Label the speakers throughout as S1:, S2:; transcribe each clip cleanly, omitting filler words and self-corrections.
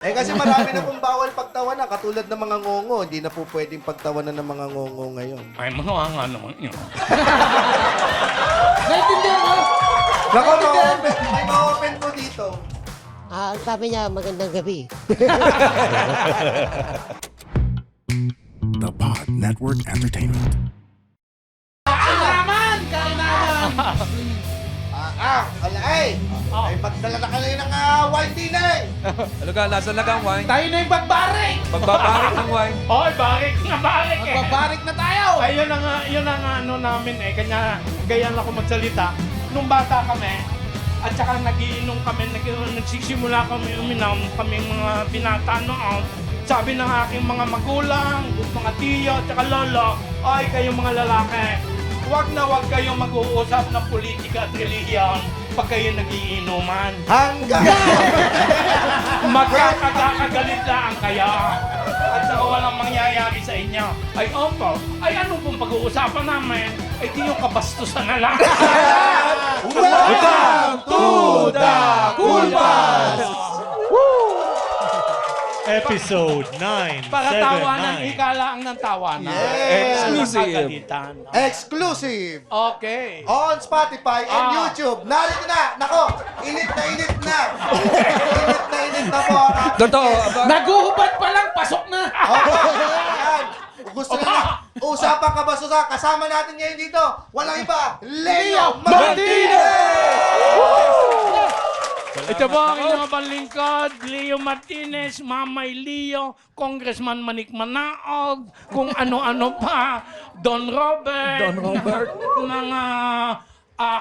S1: Eh kasi marami na pong bawal pagtawanan, katulad ng mga ngongo. Hindi na po pwedeng pagtawanan ng mga ngongo ngayon.
S2: Ay, mga nga naman yun.
S3: Naintindihan mo?
S1: Nako, may ma-open po dito.
S3: Sabi niya, magandang gabi.
S4: The Pod Network Entertainment.
S1: Ay, magdala na kayo ng wine dinner.
S5: Alaga, nasa lagang wine.
S6: Tayo na yung bagbarik!
S5: Magbabarik ng wine.
S2: Oy, barik na barik eh.
S6: Bagbarik na tayo!
S2: Ay, yun ang ano namin eh. Kanya, ganyan ako magsalita. Nung bata kami, at saka nagiinom kami, nagsisimula kami uminom, kaming mga binata noon. Sabi ng aking mga magulang, mga tiyo, at saka lolo, ay kayong mga lalaki, huwag kayong mag-uusap ng politika at relihiyon pag kayo nagiinuman.
S1: Hanggang!
S2: Magkakagalit lang kayo. At saka walang mangyayari sa inyo. Ay, opo. Ay, ano pong pag-uusapan namin? Ay, di yung kabastusan na lang.
S1: Welcome to the Cool Bus!
S7: Episode 9,
S2: Para
S7: 7,
S2: tawanan,
S7: 9.
S2: ikalaang ng tawanan.
S1: Yes!
S5: Exclusive.
S2: Magkagalitan.
S1: Exclusive!
S2: Okay.
S1: On Spotify and YouTube. Narito na! Nako! Init na! Init na po ang ating
S5: Totoo.
S1: guest.
S6: Naguhubad pa lang, pasok na!
S1: Opo! Ayan! Gusto nyo na usapang kabasusa. Kasama natin ngayon dito. Walang iba. Leo Martinez!
S2: Ito po ang inyong lingkod, Leo Martinez, Mamay Leo, Congressman Manik Manaog, kung ano-ano pa, Don Robert, mga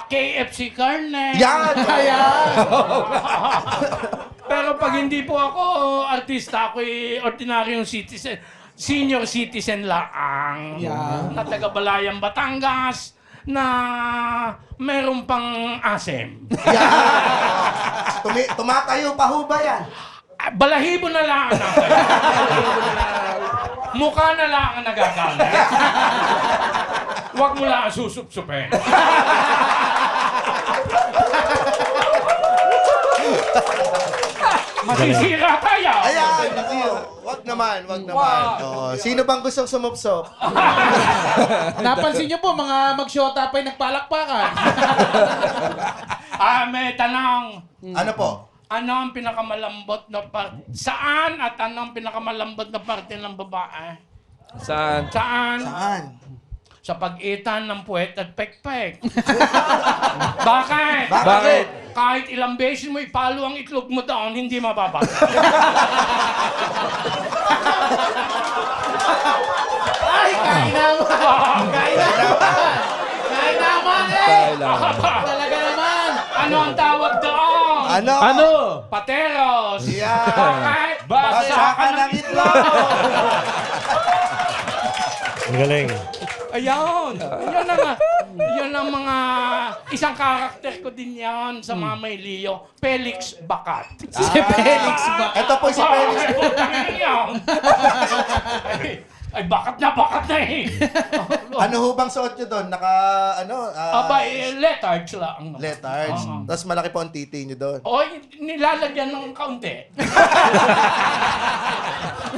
S2: KFC Carne.
S1: Yan! Ayan!
S2: Pero pag hindi po ako artista, ako'y ordinaryong citizen, senior citizen laang. Na taga Balayang, Batangas, na meron pang asem.
S1: Tumatayo pa ho ba yan?
S2: Balahibo na lang ang nakayo. Mukha na lang ang nagagalit. Huwag mo lang susup-supin. Masisira tayo.
S1: Ayan! Wag naman. Oh, sino bang gustong sumupsop?
S6: Napansin niyo po, mga magsyota pa'y nagpalakpakan.
S2: May tanong.
S1: Ano po?
S2: Ano ang pinakamalambot na parte? Saan at ano ang pinakamalambot na parte ng babae?
S5: Saan?
S2: Saan?
S1: Saan?
S2: Sa pag-itan ng puwet at pekpek. Bakit?
S5: Bakit?
S2: Kahit ilang beses mo ipalo ang itlog mo doon, hindi mababa.
S6: Ay, kain naman! Kain naman! Kain naman eh!
S5: Kailangan.
S6: Talaga naman!
S2: Ano ang tawag doon?
S1: Ano?
S2: Pateros.
S1: Yan!
S2: Bakit?
S1: Bagsakan ng itlog!
S7: Ang galing.
S2: Ayun. Yun ang mga isang karakter ko din yan sa Mamay Leo. Felix Bacat.
S6: Si Felix ba?
S1: Ito po si Felix.
S2: Ay, bakat na eh.
S1: Ano ho bang suot nyo doon?
S2: Letards lang.
S1: Letards.
S2: Oo.
S1: Tapos malaki po ang titi nyo doon.
S2: Oy, nilalagyan ng kaunti.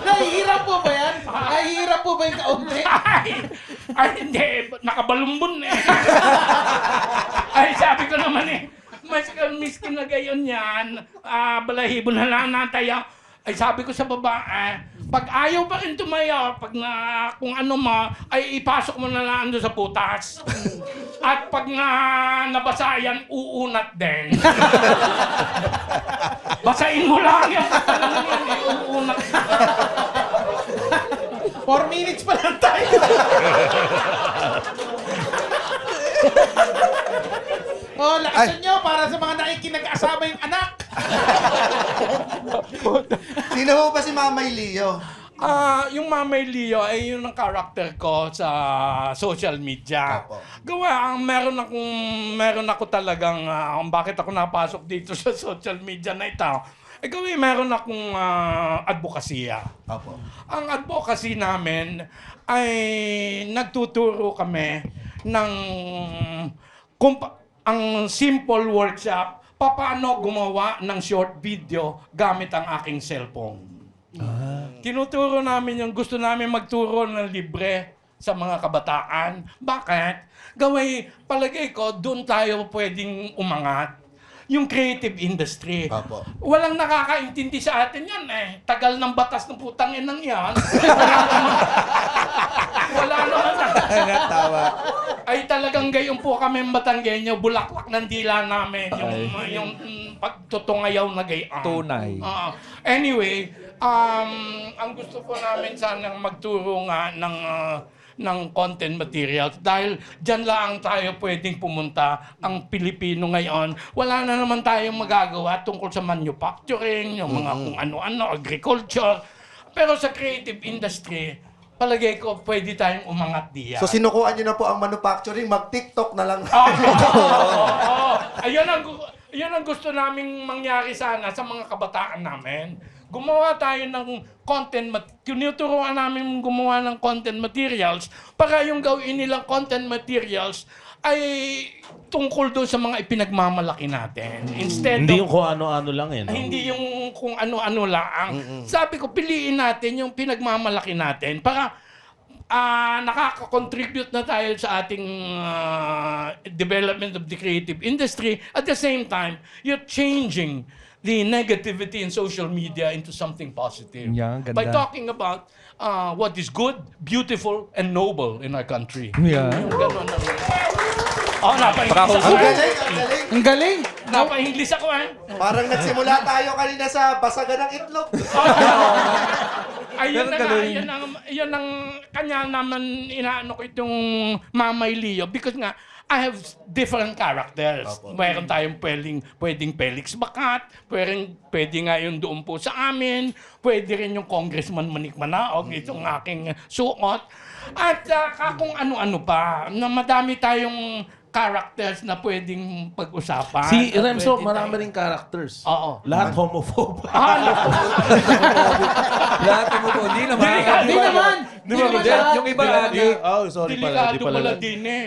S6: Nahihirap po ba yan? Nahihirap po ba yung kaunti?
S2: Ay, hindi. Nakabalumbon eh. Ay, sabi ko naman eh. Mas miskin na gayon yan. Balahibo na lang nataya. Ay, sabi ko sa babae, pag ayaw pa rin tumayo, pag kung ano mo, ay ipasok mo na lang doon sa putas. At pag nabasa yan, uunat din. Basain mo lang yan. Alam yan, uunat.
S6: 4 minutes pa lang tayo. Oh, lakasan nyo para sa mga nakikinag-asama yung anak.
S1: Sino ho ba si Mamay Leo?
S2: Yung Mamay Leo ay yun ang character ko sa social media.
S1: Opo.
S2: Gawa, meron ako talagang, bakit ako napasok dito sa social media na ito. Gawin, meron akong advokasya.
S1: Opo.
S2: Ang advocacy namin ay nagtuturo kami ng ang simple workshop paano gumawa ng short video gamit ang aking cellphone. Tinuturo namin yung gusto namin magturo ng libre sa mga kabataan. Bakit? Palagay ko, doon tayo pwedeng umangat. Yung creative industry.
S1: Apo.
S2: Walang nakakaintindi sa atin yan eh. Tagal ng batas ng putang inang yan. Wala naman
S5: Tawa.
S2: ay talagang gayon po kami Batanggenyo, bulaklak ng dila namin. Yung pagtutungayaw na gayon.
S5: Tunay.
S2: Anyway, ang gusto po namin sanang magturo nga ng content materials dahil dyan lang tayo pwedeng pumunta. Ang Pilipino ngayon, wala na naman tayong magagawa tungkol sa manufacturing, yung mga kung ano-ano, agriculture. Pero sa creative industry, palagay ko pwede tayong umangat diyan.
S1: So sinukuan nyo na po ang manufacturing, mag-TikTok na lang.
S2: Ayun ang gusto naming mangyari sana sa mga kabataan namin. Gumawa tayo ng tinuturuan namin gumawa ng content materials para yung gawin nilang content materials ay tungkol doon sa mga ipinagmamalaki natin. Instead
S7: Hindi
S2: of,
S7: yung kung ano-ano lang eh. No?
S2: hindi yung kung ano-ano lang. Sabi ko, piliin natin yung pinagmamalaki natin para nakaka-contribute na tayo sa ating development of the creative industry. At the same time, you're changing the negativity in social media into something positive.
S5: Yan, ganda.
S2: By talking about what is good, beautiful, and noble in our country.
S5: Yeah.
S2: Yung ganun ang... Napa-English
S5: Pakahusay.
S2: ako.
S1: Ang galing, ang galing.
S6: Ang galing!
S2: Napa-English ako eh.
S1: Parang nagsimula tayo kanina sa basagan ng itlog.
S2: Ayun
S5: Pero
S2: na nga,
S5: galing.
S2: yun ang kanya naman inaano ko itong Mamay Leo because nga, I have different characters. Mayroon tayong pwedeng Felix Bacat, pwede nga yung doon po sa amin, pwede rin yung Congressman Manik Manaog, itong aking suot. At kung ano-ano pa, na madami tayong characters na pwedeng pag-usapan.
S6: Si
S2: At
S6: Remso,
S2: pwede
S6: marami
S2: tayong-
S6: ring characters.
S2: Oo.
S6: Lahat homophobe.
S5: Lahat mo po. Hindi naman.
S6: Hindi naman!
S7: Di ba,
S6: naman
S7: Jed?
S6: lahat.
S5: Yung iba,
S7: Oh, sorry pala. Di
S2: Delikado
S7: pala.
S2: pala din eh.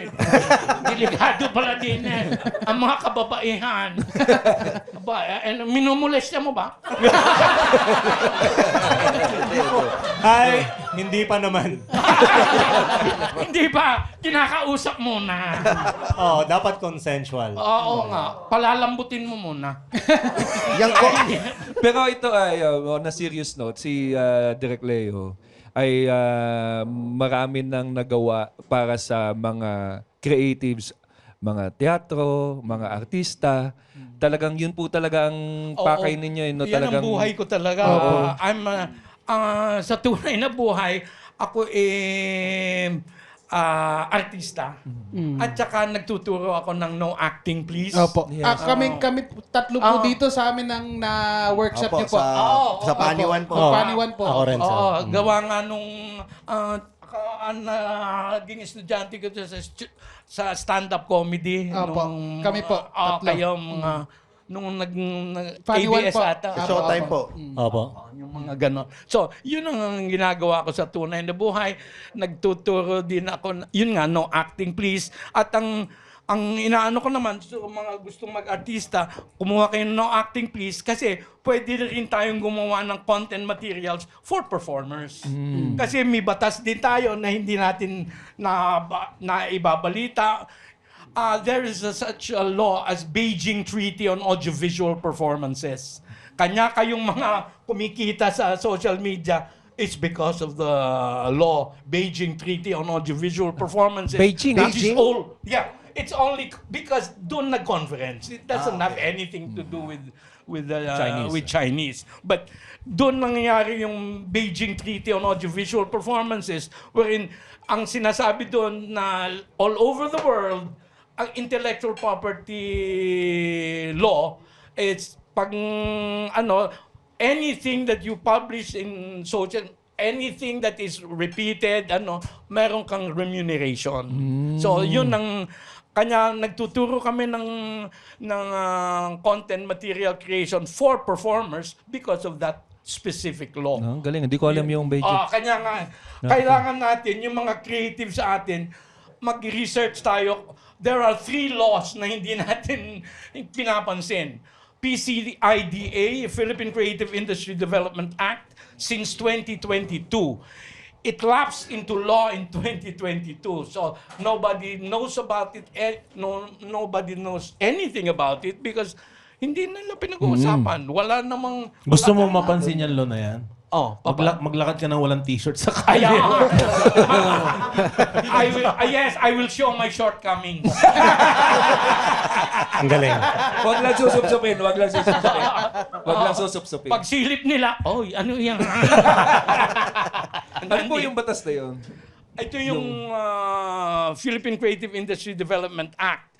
S2: Delikado pala din eh. Ang mga kababaihan. Aba, minumulestya mo ba?
S7: Ay, hindi pa naman.
S2: Hindi ba? Kinakausap muna.
S7: Oh, dapat consensual.
S2: Oo nga. Palalambutin mo muna.
S5: Pero ito ay, on a serious note, si Direk Leo ay marami nang nagawa para sa mga creatives, mga teatro, mga artista. Talagang yun po talaga ang pakay ninyo. No?
S2: Yan
S5: Talagang,
S2: ang buhay ko talaga. Sa tunay na buhay, ako artista. At saka nagtuturo ako ng no acting please.
S6: Opo.
S5: Yes.
S6: Kami tatlo po dito sa amin ng na-workshop
S1: Opo,
S6: niyo po.
S1: sa Paniwan po.
S6: Paniwan po.
S7: Ako rin
S2: Oo,
S7: sa...
S2: gawa nga nung naging estudyante ko sa stand-up comedy.
S6: Opo, kami po, tatlo.
S2: Kayo mga, nung
S6: Paniwan
S2: ABS
S6: po.
S2: ata.
S1: Showtime po.
S7: Opo.
S2: Yung mga gano'n. So, yun ang ginagawa ko sa tunay na buhay. Nagtuturo din ako, yun nga, no acting please. At ang inaano ko naman sa mga gustong mag-artista, kumuha kayo ng no acting please kasi pwede rin tayong gumawa ng content materials for performers. Kasi may batas din tayo na hindi natin na ibabalita. There is such a law as Beijing Treaty on Audiovisual Performances. Kanya kayong mga kumikita sa social media, it's because of the law, Beijing Treaty on Audiovisual Performances.
S5: Beijing?
S2: Which is all, yeah, it's only because doon nag-conference. It doesn't have anything to do with Chinese. But doon nangyayari yung Beijing Treaty on Audiovisual Performances wherein ang sinasabi doon na all over the world, ang intellectual property law, it's pag anything that you publish in social, anything that is repeated, meron kang remuneration. So yun ang kanya nagtuturo kami ng content material creation for performers because of that specific law.
S5: Galing, hindi ko alam yung Beijing.
S2: Kanya nga, kailangan natin yung mga creative sa atin mag-research tayo. There are 3 laws na hindi natin pinapansin. PCIDA, Philippine Creative Industry Development Act, since 2022. It lapsed into law in 2022. So nobody knows about it. Nobody knows anything about it because hindi nila pinag-uusapan. Wala namang...
S8: Gusto mo mapansin yan, Lo, na yan?
S2: Oh,
S8: Maglakad ka ng walang t-shirt sa
S2: Kaya,
S8: kanya.
S2: I will show my shortcomings.
S7: Ang galing.
S5: Wag lang susupsupin, wag lang susupsupin. Wag lang susupsupin.
S2: Pag silip nila, oy, ano yan?
S5: Ano po yung batas na yun?
S2: Ito yung Philippine Creative Industry Development Act.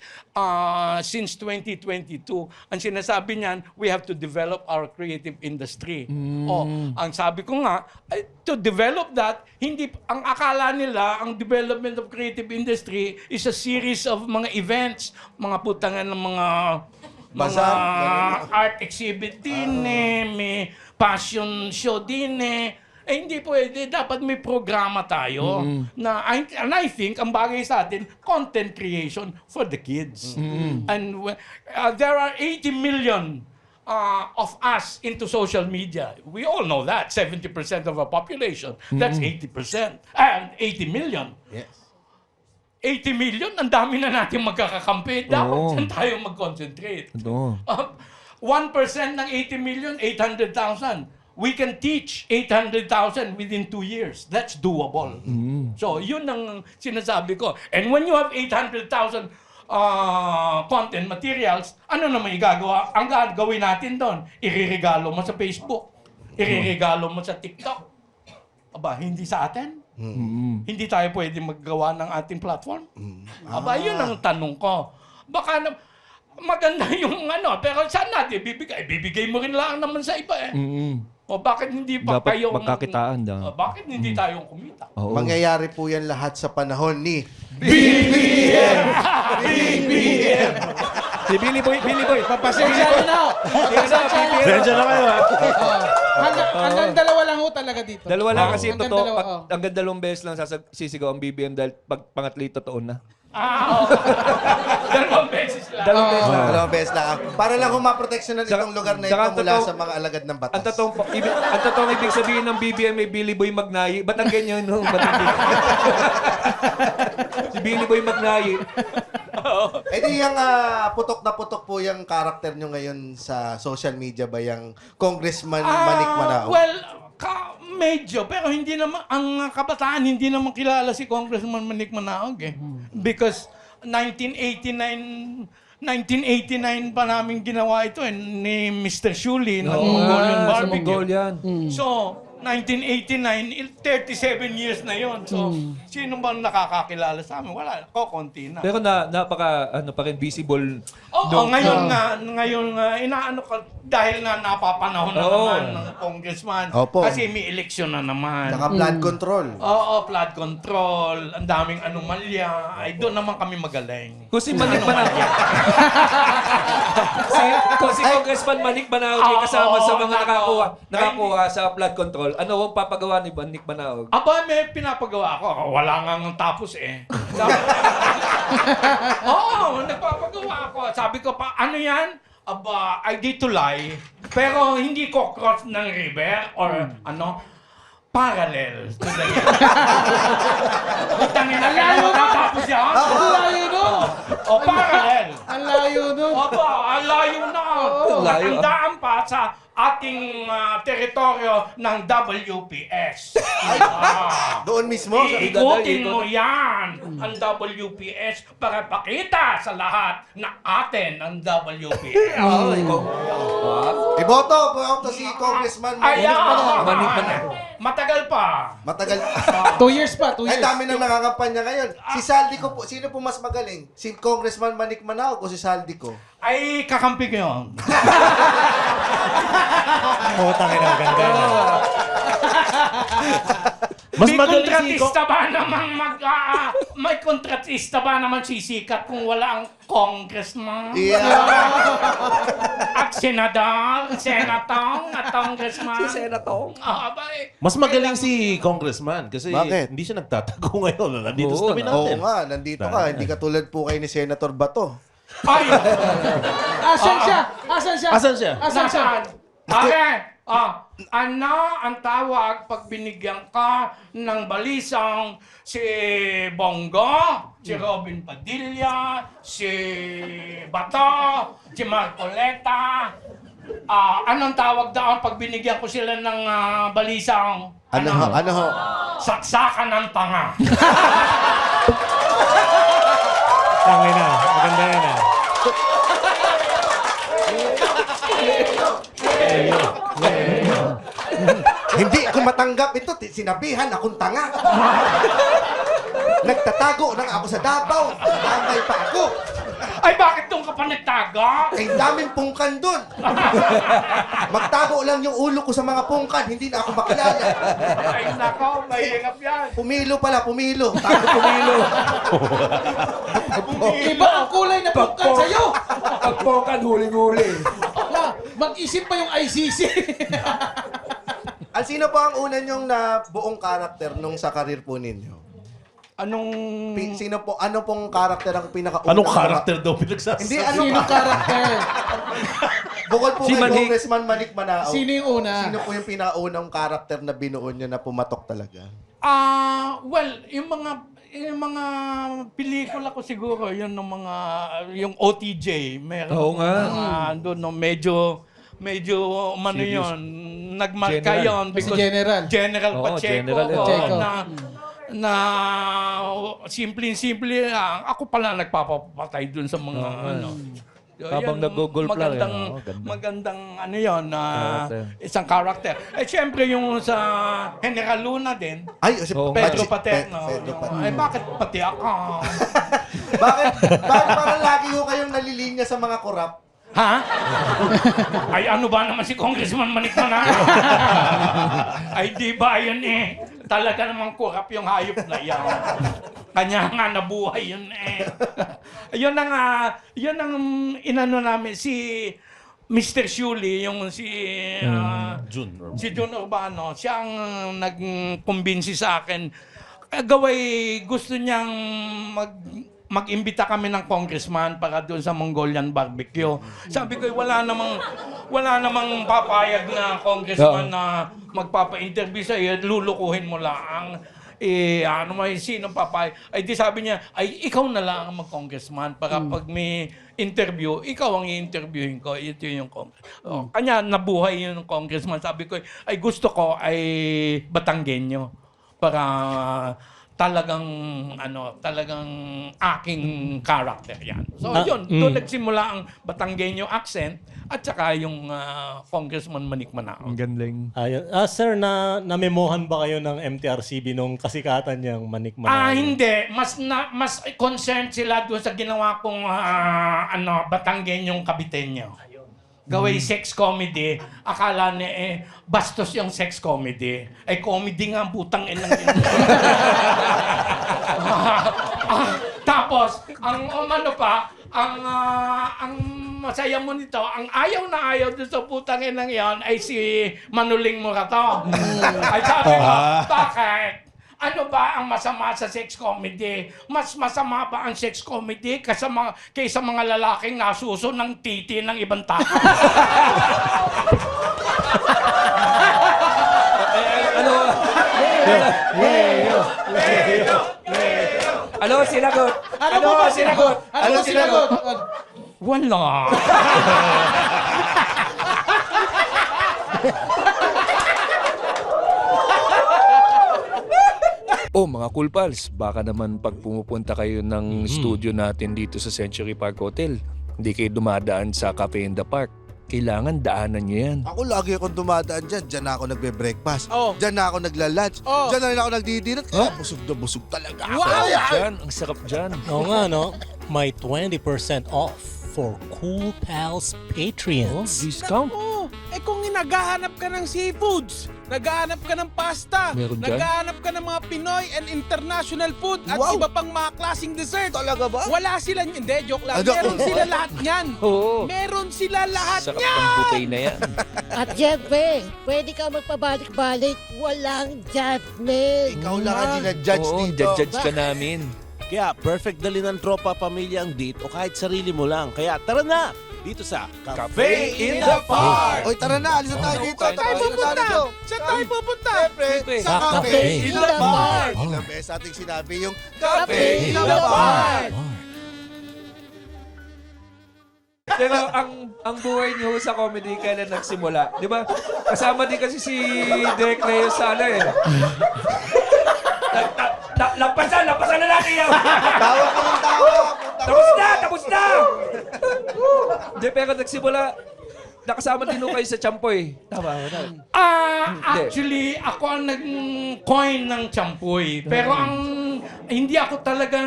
S2: Since 2022, ang sinasabi niyan, we have to develop our creative industry. Ang sabi ko nga, to develop that, hindi ang akala nila, ang development of creative industry is a series of mga events, mga putangan ng mga
S1: Bazaar,
S2: art exhibit din may passion show din hindi pwede. Dapat may programa tayo na, and I think, ang bagay sa atin, content creation for the kids. And there are 80 million of us into social media. We all know that. 70% of our population. That's 80%. And 80 million.
S1: Yes.
S2: 80 million, ang dami na natin magkakakampi. Dapat dyan tayo mag-concentrate. 1% ng 80 million, 800,000. We can teach 800,000 within 2 years. That's doable. So, yun ang sinasabi ko. And when you have 800,000 content materials, ano naman igagawa? Ang gagawin natin doon, iririgalo mo sa Facebook. Iririgalo mo sa TikTok. Aba, hindi sa atin? Hindi tayo pwede maggawa ng ating platform? Aba, yun ang tanong ko. Baka na, maganda yung pero saan natin bibigay? Bibigay mo rin lang naman sa iba O bakit hindi pa
S5: Dapat
S2: kayong...
S5: magkakitaan daw.
S2: Bakit hindi tayong kumita?
S1: Mangyayari po yan lahat sa panahon ni
S5: Si Billy Boy,
S6: Pasensya na.
S7: Diyan na kayo, ha?
S6: Hanggang dalawa lang ho talaga dito.
S5: Dalawa lang kasi
S6: Hanggang
S5: totoo.
S6: dalawa,
S5: Pag hanggang 2 beses lang sisigaw ang BBM dahil pag pangatli totoo na.
S2: Dalawang beses lang.
S1: Dalawang beses lang. Para lang humaproteksyonan itong lugar na ito
S5: saka
S1: mula
S5: totoo-
S1: sa mga alagad ng batas.
S5: Ang totoong ibig sabihin ng BBM ay Billy Boy Magnayi. Ba't ang ganyan? No? Ba't ang ganyan? Si Billy Boy Magnayi.
S1: Eh di yung putok na putok po yung karakter nyo ngayon sa social media ba yung Congressman Manik Manao?
S2: Well, medyo. Pero hindi naman, ang kabataan, hindi naman kilala si Congressman Manik Manaog Because 1989 pa namin ginawa ito ni Mr. Shuli ng Mongolian
S5: Sa
S2: Barbecue.
S5: Mongolian.
S2: So, 1989, 37 years na yon. So, sino bang nakakakilala sa amin? Wala, konti na.
S5: Pero napaka pa rin visible.
S2: Oo, ngayon nga, inaano ka, dahil na napapanahon na naman ng congressman.
S1: Opo.
S2: Kasi may eleksyon na naman.
S1: Saka blood control.
S2: Oo, flood control, ang daming anomalya. Ay, doon naman kami magaling.
S5: Kung si Manik Manao. Kung si Congressman Manik Manao ay kasama sa mga nakakuha sa flood control, ano ang papagawa ni Manik Manao?
S2: Aba, may pinapagawa ako. Wala nga ng tapos Oo, nagpapagawa ako. Sabi ko pa, ano yan? Aba, I did to lie. Pero hindi ko cross ng river or parallel to the river. Tangin na layo na tapos yan.
S6: Ang layo nun.
S2: O parallel.
S6: Ang layo nun.
S2: Aba, ang layo na. Nakandaan pa sa ating teritoryo ng WPS.
S1: Doon mismo.
S2: Ikutin mo yan, ang WPS, para pakita sa lahat na atin ang WPS.
S1: Iboto po si Congressman Manik Manao.
S2: Matagal pa.
S1: Matagal.
S6: 2 years pa, 2
S1: Ay,
S6: years.
S1: dami nang nakakampanya ngayon. Si Saldi ko po, sino po mas magaling? Si Congressman Manik Manao o si Saldi ko?
S2: Ay, kakampi ko yun.
S7: Putang ina, ganda na.
S8: Mas
S2: May
S8: magaling si
S2: kontratista ba namang may kontratista ba naman sisikat kung wala ang congressman?
S1: Yeah.
S2: At senador, senator, at congressman.
S5: Senatong.
S8: Mas magaling si Congressman kasi
S1: Bakit?
S8: hindi siya nagtatago ngayon. Nandito sa tabi
S1: Oo
S8: natin.
S1: nga, nandito ka. Hindi katulad po kayo ni Senator Bato.
S2: Ay!
S6: Asan siya? Asan siya?
S8: Asan siya?
S6: Asan siya?
S2: Okay. Ano ang tawag pag binigyan ka ng balisang si Bongo, si Robin Padilla, si Bato, si Marcoleta? Anong tawag daw pag binigyan ko sila ng balisang?
S1: Ano ho? Ano ho?
S2: Saksakan ng tanga.
S7: Tangay na. Maganda yan ah.
S1: Hindi ko matanggap ito. Sinabihan akong tanga. Nagtatago lang ako sa Davao. Damay pa ako.
S2: Ay, bakit doon ka pa nagtaga?
S1: Ay, daming pungkan dun. Magtago lang yung ulo ko sa mga pungkan. Hindi na ako makilala.
S2: Ay, nako, mahirap yan.
S1: Pumilo pala, pumilo. Tago pumilo.
S6: Iba ang kulay na pagkan sa'yo.
S5: Pagpokan, huli-huli.
S6: Mag-isip pa yung ICC.
S1: Sino po ang una nyong na buong karakter nung sa karir po ninyo?
S2: Anong...
S1: Ano pong karakter ang pinakauna?
S8: Anong karakter daw pinagsasabi?
S1: Hindi, ano
S6: Sino karakter?
S1: Bukod po
S5: Si
S1: kay
S5: Manik.
S1: Congressman Manik Manao.
S6: Sino yung una?
S1: Sino po yung pinakaunang karakter na binuo nyo na pumatok talaga?
S2: Well, yung mga pelikula ko siguro, yun ng mga, yung OTJ, meron.
S5: Oo nga.
S2: Doon, no, medyo, umano
S5: Serious.
S2: yun, nagmarka
S5: General.
S2: yun.
S6: Si General.
S2: General
S5: Oo,
S2: Pacheco.
S5: General,
S2: oo,
S6: Pacheco.
S2: na simple lang. Ako pala nagpapapatay dun sa mga, ano.
S5: Habang nag-golf lang,
S2: magandang,
S5: yan. Oo, ganda.
S2: magandang ano yun,
S5: Character.
S2: isang character. Eh, syempre yung sa General Luna din,
S1: Ay, si
S5: Oo,
S2: Pedro
S1: si-
S2: Paterno.
S1: Pedro Paterno.
S2: Ay, bakit pati ako?
S1: Bakit parang lagi ko kayong nalilinya sa mga korap?
S2: Ha? Ay, ano ba naman si Congressman Manik na? Ay, di ba yun eh? Talaga namang kurap yung hayop na yan. Kanya nga nabuhay yun eh. Yun ang inano namin, si Mr. Shuli, yung si
S8: June.
S2: si Jun Urbano, siya ang nagkumbinsi sa akin. Gaway, gusto niyang mag-imbita kami ng congressman para doon sa Mongolian barbecue. Sabi ko, wala namang papayag na congressman na magpapa-interview sa iyo, lulukuhin mo lang. Sino papayag? Ay di sabi niya, ay ikaw na lang ang mag-congressman para pag may interview, ikaw ang i-interviewin ko. Ito yung congressman. Kanya nabuhay yung congressman. Sabi ko, ay gusto ko ay Batanggenyo para talagang aking character yan. So yun, doon nagsimula ang Batanggenyo accent at saka yung Congressman Manik Manao.
S5: Ang gandling.
S7: Ayun. Sir, namemohan ba kayo ng MTRCB nung kasikatan niyang Manik Manalo?
S2: Hindi, mas concerned sila doon sa ginawa kong Batanggenyong Kabitenyo. Gaway sex comedy, akala ni bastos yung sex comedy. Ay comedy nga, putang inang Tapos, ang masaya mo nito, ang ayaw na ayaw doon sa putang inang yon ay si Manuling Morato. Ay sabi ko, bakit? Ano ba ang masama sa sex comedy? Mas masama ba ang sex comedy kaysa mga lalaking nasuso ng titi ng ibang tao?
S5: Ano sinagot?
S6: Ano ba sinagot? Ano sinagot?
S2: Wala.
S5: Oh, mga cool pals, baka naman pag pumupunta kayo ng studio natin dito sa Century Park Hotel, hindi kayo dumadaan sa Cafe in the Park. Kailangan daanan nyo yan.
S1: Ako lagi akong dumadaan dyan. Diyan na ako nagbe-breakfast.
S6: Oh.
S1: Diyan na ako nagla-lunch.
S6: Oh.
S1: Diyan na rin ako nagdidinat. Kaya busog na busog talaga ako.
S5: Sarap dyan, ang sarap dyan.
S7: Oo nga, no? May 20% off for Cool Pals Patreons.
S5: Discount?
S9: Oo, kung naghahanap ka ng seafoods, naghahanap ka ng pasta,
S5: Meron dyan?
S9: naghahanap ka ng mga Pinoy and international food at iba pang mga klaseng dessert.
S1: Talaga ba?
S9: Wala sila, hindi, joke lang.
S1: Ano?
S9: Meron sila lahat yan.
S5: Oo.
S9: Meron sila lahat
S5: Sarap
S9: yan.
S5: ng buffet na yan.
S3: At syempre, pwede ka magpabalik-balik. Walang judgment.
S1: Ikaw lang ang dinadjudge
S5: Oo,
S1: dito.
S5: judge ka namin.
S10: Kaya perfect dali ng tropa, pamilya ang date o kahit sarili mo lang. Kaya tara na dito sa Cafe in the Park!
S1: Oy, tara na, alis na tayo dito.
S9: Saan tayo
S1: Tapos na
S9: pupunta?
S1: dito.
S9: Saan tayo pupunta?
S1: Siyempre, sa Cafe in the Park. Ilang beses ating sinabi yung Cafe in the Park.
S5: Pero ang buhay niyo sa comedy kailan nagsimula? Di ba? Kasama din kasi si Direk Leo sa ano eh. Lampasan na natin yan!
S1: Tawa ka ng tawa.
S5: Tapos na! Hindi, pero nagsimula, nakasama din ho kayo sa Champoy. Tama ba na?
S2: Actually, ako ang nag-coin ng champoy. Pero hindi ako talaga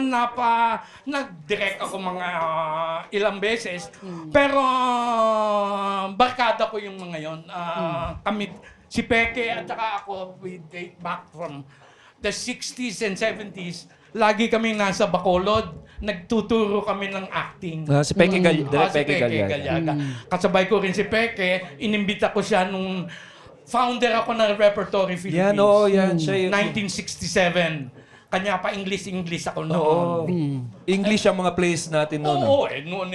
S2: nag-direct ako mga ilang beses. Pero barkada ko yung mga yon. Kami, si Peke at saka ako, we date back from the 60s and 70s. Lagi kami nasa Bacolod. Nagtuturo kami ng acting.
S5: Si Peke Direk
S2: Si
S5: Peke Galyaga.
S2: Kasabay ko rin si Peke. Inimbita ko siya nung founder ako ng Repertory Philippines.
S5: Yan, oo, yan. Siya yung...
S2: 1967. Kanya pa English ako noon.
S5: Oo. English ang mga plays natin noon.
S2: Oo, noon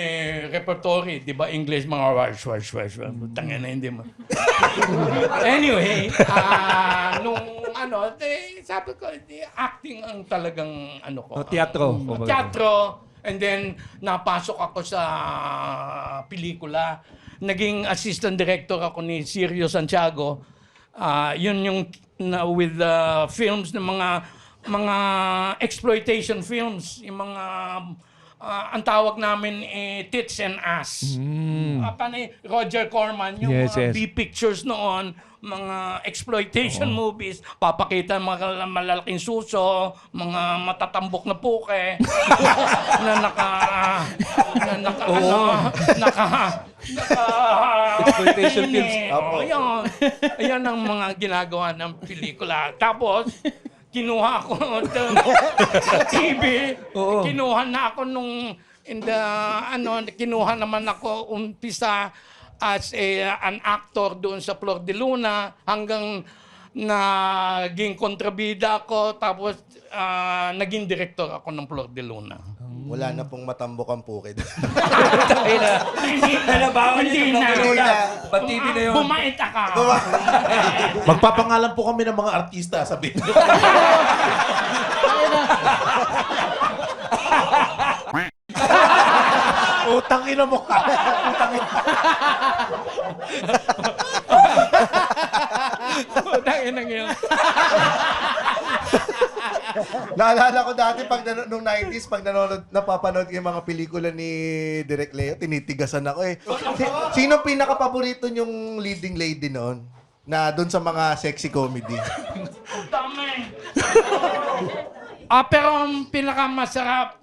S2: repertory, di ba English, mga wash. Tangin na hindi mo. Anyway, nung sabi ko, acting ang talagang ko.
S5: Teatro.
S2: Teatro. And then, napasok ako sa pelikula. Naging assistant director ako ni Sirio Santiago. Yun yung with films ng mga exploitation films, yung mga ang tawag namin tits and ass. Roger Corman, yung mga B-pictures noon, mga exploitation movies, papakita mga malalaking suso, mga matatambok na puke,
S5: Exploitation films.
S2: Ayan ang mga ginagawa ng pelikula. Tapos, kinuha ako sa TV. Kinuha na ako kinuha naman ako umpisa as an actor doon sa Flor de Luna hanggang naging kontrabida ako tapos naging director ako ng Flor de Luna.
S1: Wala na pong matambok ang pukid.
S2: Hindi na.
S5: Pag-TV na yun.
S2: Bumait ka.
S8: Magpapangalan po kami ng mga artista, sabihin niyo. Utang ina mo ka.
S2: Utang ina yun.
S1: Naalala ko dati nung 90s, pag napapanood ko yung mga pelikula ni Direk Leo, tinitigasan ako eh. Sino pinaka-paborito niyong leading lady noon? Na doon sa mga sexy comedy?
S2: Dami. Pero ang pinakamasarap,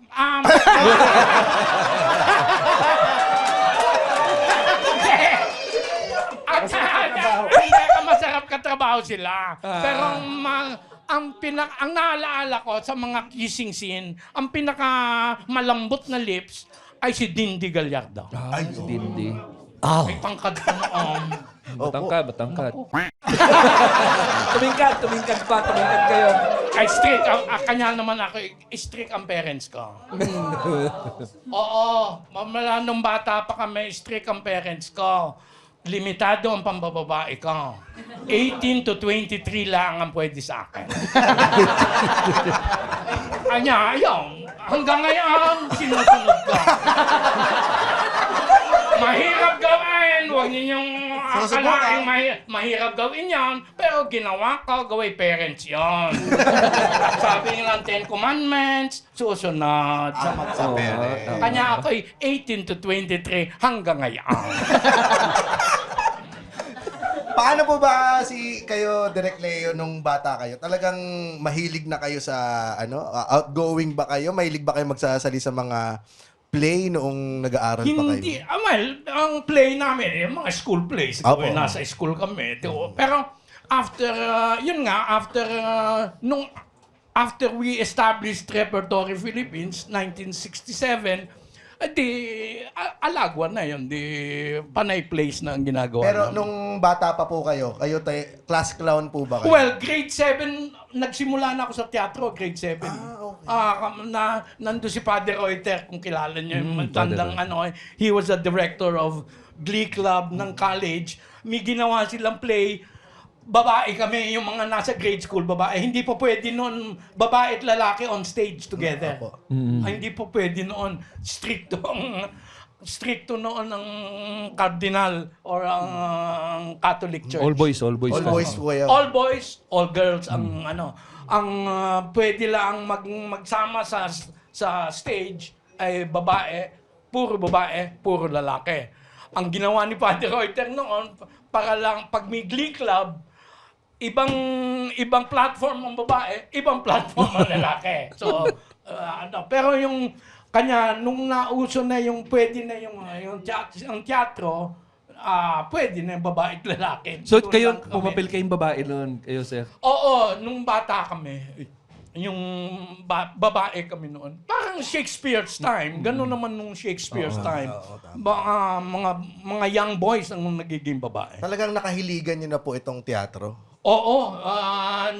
S2: masarap katrabaho sila. Pero ang naalaala ko sa mga kissing scene, ang pinaka malambot na lips ay si Dindi Gallardo.
S5: Ay, si Dindi.
S2: May tangkad pa noon.
S5: Matangkad. Tumingkad kayo.
S2: Ay, strict. Kanya naman ako, strict ang parents ko. Oo. Mula nung bata pa kami, strict ang parents ko. Limitado ang pambababae ko. 18 to 23 lang ang pwede sa akin. Kanya, ayun. Hanggang ngayon, sinusunod ko. Mahirap gawin. Huwag ninyong akalaing mahirap gawin yan. Pero ginawa ko, gawin parents yon. Sabi nilang 10 Commandments, susunod.
S1: Sa pere.
S2: Kanya ako'y 18 to 23 hanggang ngayon.
S1: Paano po ba kayo, Direk Leo, nung bata kayo? Talagang mahilig na kayo sa, outgoing ba kayo? Mahilig ba kayo magsasali sa mga play noong nag-aaral pa kayo?
S2: Hindi. Well, ang play namin, mga school plays.
S1: Opo.
S2: Nasa school kami. Pero after we established Repertory Philippines, 1967, Alagwa na yun. Panay Place na ang ginagawa
S1: Pero
S2: namin.
S1: nung bata pa po kayo class clown po ba kayo?
S2: Well, grade 7, nagsimula na ako sa teatro, grade 7. Nando si Father Reuter, kung kilala niyo, yung tandang he was a director of Glee Club ng college. May ginawa silang play, babae kami, yung mga nasa grade school, babae. Hindi po pwede noon, babae at lalaki on stage together. Hindi po pwede noon. Stricto noon ang cardinal or ang Catholic Church.
S5: All boys.
S1: All boys po kayo.
S2: All boys, all girls ang pwede lang magsama sa stage ay babae, puro lalaki. Ang ginawa ni Father Reuter noon para lang pag may Glee Club, ibang platform ang babae, ibang platform ang lalaki. So pero yung kanya nung nauso na yung pwede na yung teatro, pwede na yung babae at lalaki.
S5: So
S2: Doon
S5: kayo,
S2: lang kami.
S5: pumapil kayong babae noon, kayo sir?
S2: Oo, nung bata kami, yung babae kami noon. Parang Shakespeare's time. Ganun naman nung Shakespeare's time. Mga young boys ang nagiging babae.
S1: Talagang nakahiligan niyo na po itong teatro?
S2: Oo,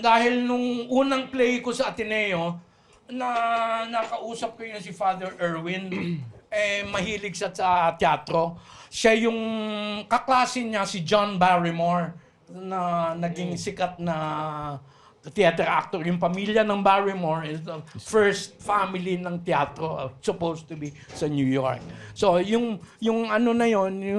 S2: dahil nung unang play ko sa Ateneo, nakausap ko yun si Father Erwin, mahilig siya sa teatro. Siya yung kaklase niya, si John Barrymore, na naging sikat na theater actor. Yung pamilya ng Barrymore is the first family ng teatro, supposed to be sa New York. So, yung yung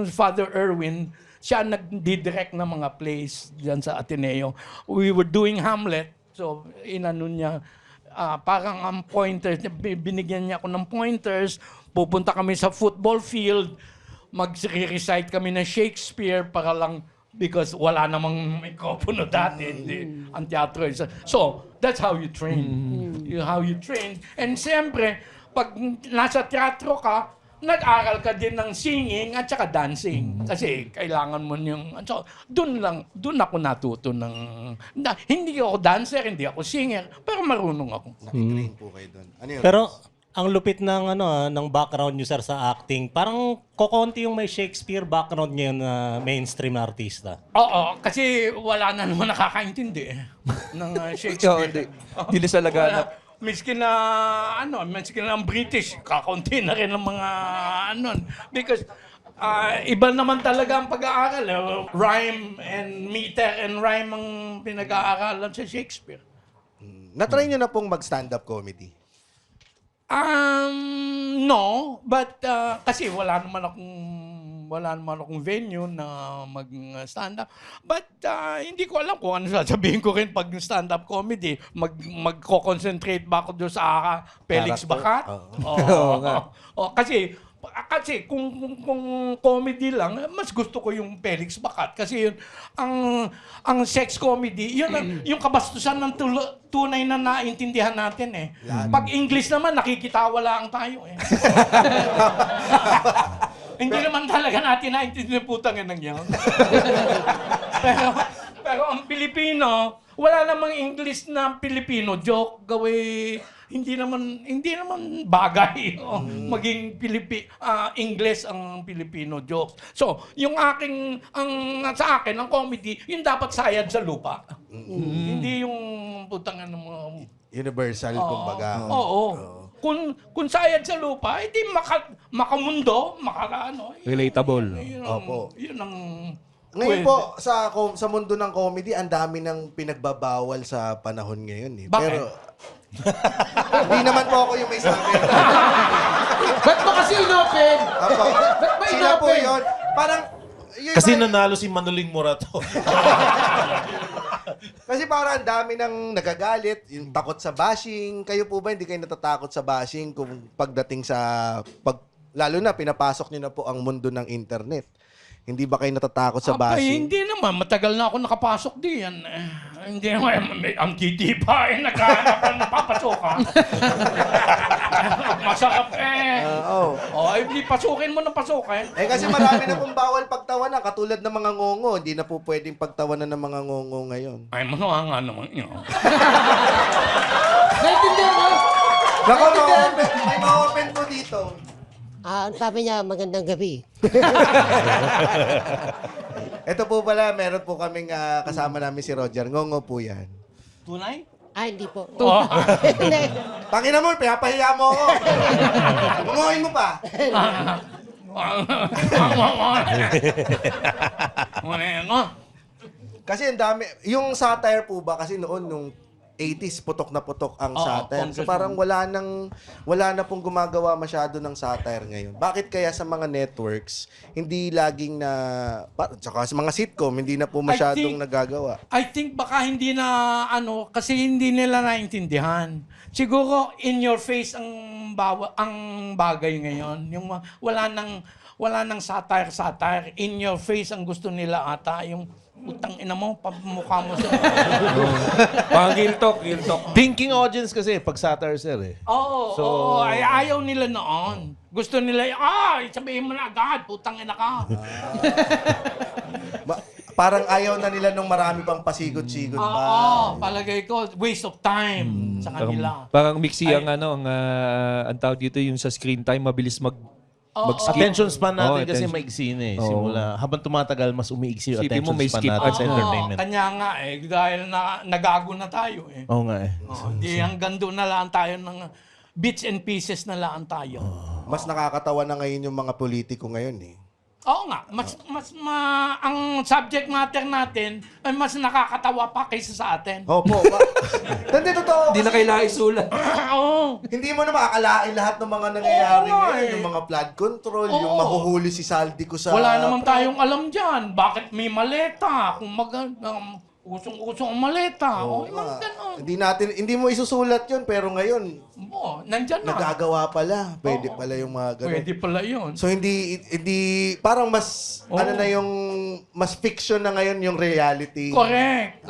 S2: Father Erwin, siya nagdidirect ng mga plays diyan sa Ateneo. We were doing Hamlet, so inano niya, parang ang pointers, binigyan niya ako ng pointers, pupunta kami sa football field, mag-recite kami ng Shakespeare para lang, because wala namang mikropono dati, ang teatro. So, that's how you train. How you train. And siyempre, pag nasa teatro ka, nag-aral ka din ng singing at saka dancing. Kasi kailangan mo yung... So, doon ako natuto ng... hindi ako dancer, hindi ako singer, pero marunong ako.
S1: Nakitrain po kayo doon. Ano yun?
S7: Pero ang lupit ng ng background niyo sir sa acting. Parang kokonti yung may Shakespeare background ngayon na mainstream na artista.
S2: Oo, kasi wala na naman nakakaintindi ng Shakespeare.
S5: Hindi na sa laganap.
S2: Miskin na ang British, kakaunti na rin ang mga because iba naman talaga ang pag-aaral. Rhyme and meter and rhyme ang pinag-aaralan sa Shakespeare.
S1: Na-try niyo na pong mag-stand-up comedy?
S2: No, but kasi wala naman akong venue na mag-stand-up. But hindi ko alam kung ano sasabihin ko rin pag stand-up comedy. Magko-concentrate ba ako doon sa Felix Bacat? Kasi kung comedy lang, mas gusto ko yung Felix Bacat. Kasi yun, ang sex comedy, yun yung kabastusan ng tunay na naintindihan natin eh. Pag English naman, nakikitawa lang tayo eh. Hindi naman talaga natin naintindihan putang yan yan. pero ang Pilipino, wala namang English na Pilipino joke. Hindi naman bagay maging English ang Filipino jokes. So, sa akin, ang comedy, yung dapat sayad sa lupa. Hindi yung putang ng mga...
S1: Universal, kumbaga.
S2: Oo. Kung sayad sa lupa, hindi makamundo,
S5: Relatable.
S2: Yun ang...
S1: Ngayon po, sa mundo ng comedy, ang dami ng pinagbabawal sa panahon ngayon. Eh.
S2: Bakit?
S1: Pero, hindi naman po ako yung may sabi.
S6: Ba't mo kasi inopen?
S1: Apo.
S6: Ba't ba
S1: Sila po
S6: inopen?
S1: yun. Parang, yun
S8: Kasi
S1: ba-
S8: nanalo si Manuling Morato.
S1: Kasi parang ang dami ng nagagalit, yung takot sa bashing. Kayo po ba hindi kayo natatakot sa bashing kung pagdating sa lalo na pinapasok niyo na po ang mundo ng internet. Hindi ba kayo natatakot sa
S2: Abay,
S1: bashing?
S2: hindi naman. Matagal na ako nakapasok diyan. Hindi naman. Ang titipa naghahanap ka ng papasokan. Masarap
S1: Oo.
S2: hindi pasukin mo ng pasukin.
S1: Kasi marami na pong bawal pagtawanan. Katulad ng mga ngongo. Hindi na po pwedeng pagtawanan ng mga ngongo ngayon.
S2: Ay, manawa nga naman yun.
S6: Naintindihan mo?
S1: Nako, may ma-open po dito.
S3: Ang sabi niya, magandang gabi.
S1: Ito po pala, meron po kaming kasama namin si Roger. Ngongo po yan.
S2: Tunay?
S3: Hindi po.
S2: Oh.
S1: Tangina mo, pinapahiya mo ako. Ngongoin mo pa. Kasi ang dami, yung satire po ba, kasi noon, nung 80s, putok na putok ang satire. So parang wala na pong gumagawa masyado ng satire ngayon. Bakit kaya sa mga networks, hindi laging tsaka sa mga sitcom, hindi na po masyadong nagagawa?
S2: I think baka hindi na, kasi hindi nila naintindihan. Siguro, in your face ang bagay ngayon. Yung wala nang satire. In your face ang gusto nila ata. Yung utang ina mo, pamukha mo sa...
S5: Pang real talk.
S8: Thinking audience kasi pag satire, sir eh.
S2: Oo, ayaw nila noon. Gusto nila, sabihin mo na agad, putang ina ka.
S1: Parang ayaw na nila nung marami pang pasigot-sigot pa.
S2: Oo, palagay ko, waste of time sa kanila.
S5: Parang mixi ang ang tawag dito yung sa screen time, mabilis mag-skip.
S8: Attention span natin kasi
S5: attention.
S8: maiksi na eh.
S5: Oo.
S8: Simula, habang tumatagal, mas umiiksi yung
S5: Isipin mo,
S8: attention
S5: may
S8: span
S5: skip
S8: natin
S5: at
S8: sa entertainment.
S2: Kanya nga dahil nagago na tayo eh.
S8: Oo nga eh.
S2: Di hanggang doon na lang tayo ng bits and pieces na lang tayo.
S1: Mas nakakatawa na ngayon yung mga politiko ngayon eh.
S2: Oo nga, ang subject matter natin ay mas nakakatawa pa kaysa sa atin.
S1: Opo. Hindi, totoo.
S5: Hindi na kailangan isulat.
S2: Oo.
S1: Hindi mo na makakalain lahat ng mga nangyayari
S2: Oo,
S1: ngayon.
S2: eh.
S1: Yung mga flood control,
S2: Oo.
S1: yung mahuhuli si Saldi ko sa...
S2: Wala naman tayong alam dyan. Bakit may maleta? Kung usong-usong ang maleta. Mga ganon.
S1: Hindi mo isusulat yun, pero ngayon,
S2: Nandyan na.
S1: nagagawa pala. Pwede pala yung mga ganun.
S2: Pwede pala yun.
S1: So hindi parang mas mas fiction na ngayon yung reality.
S2: Correct.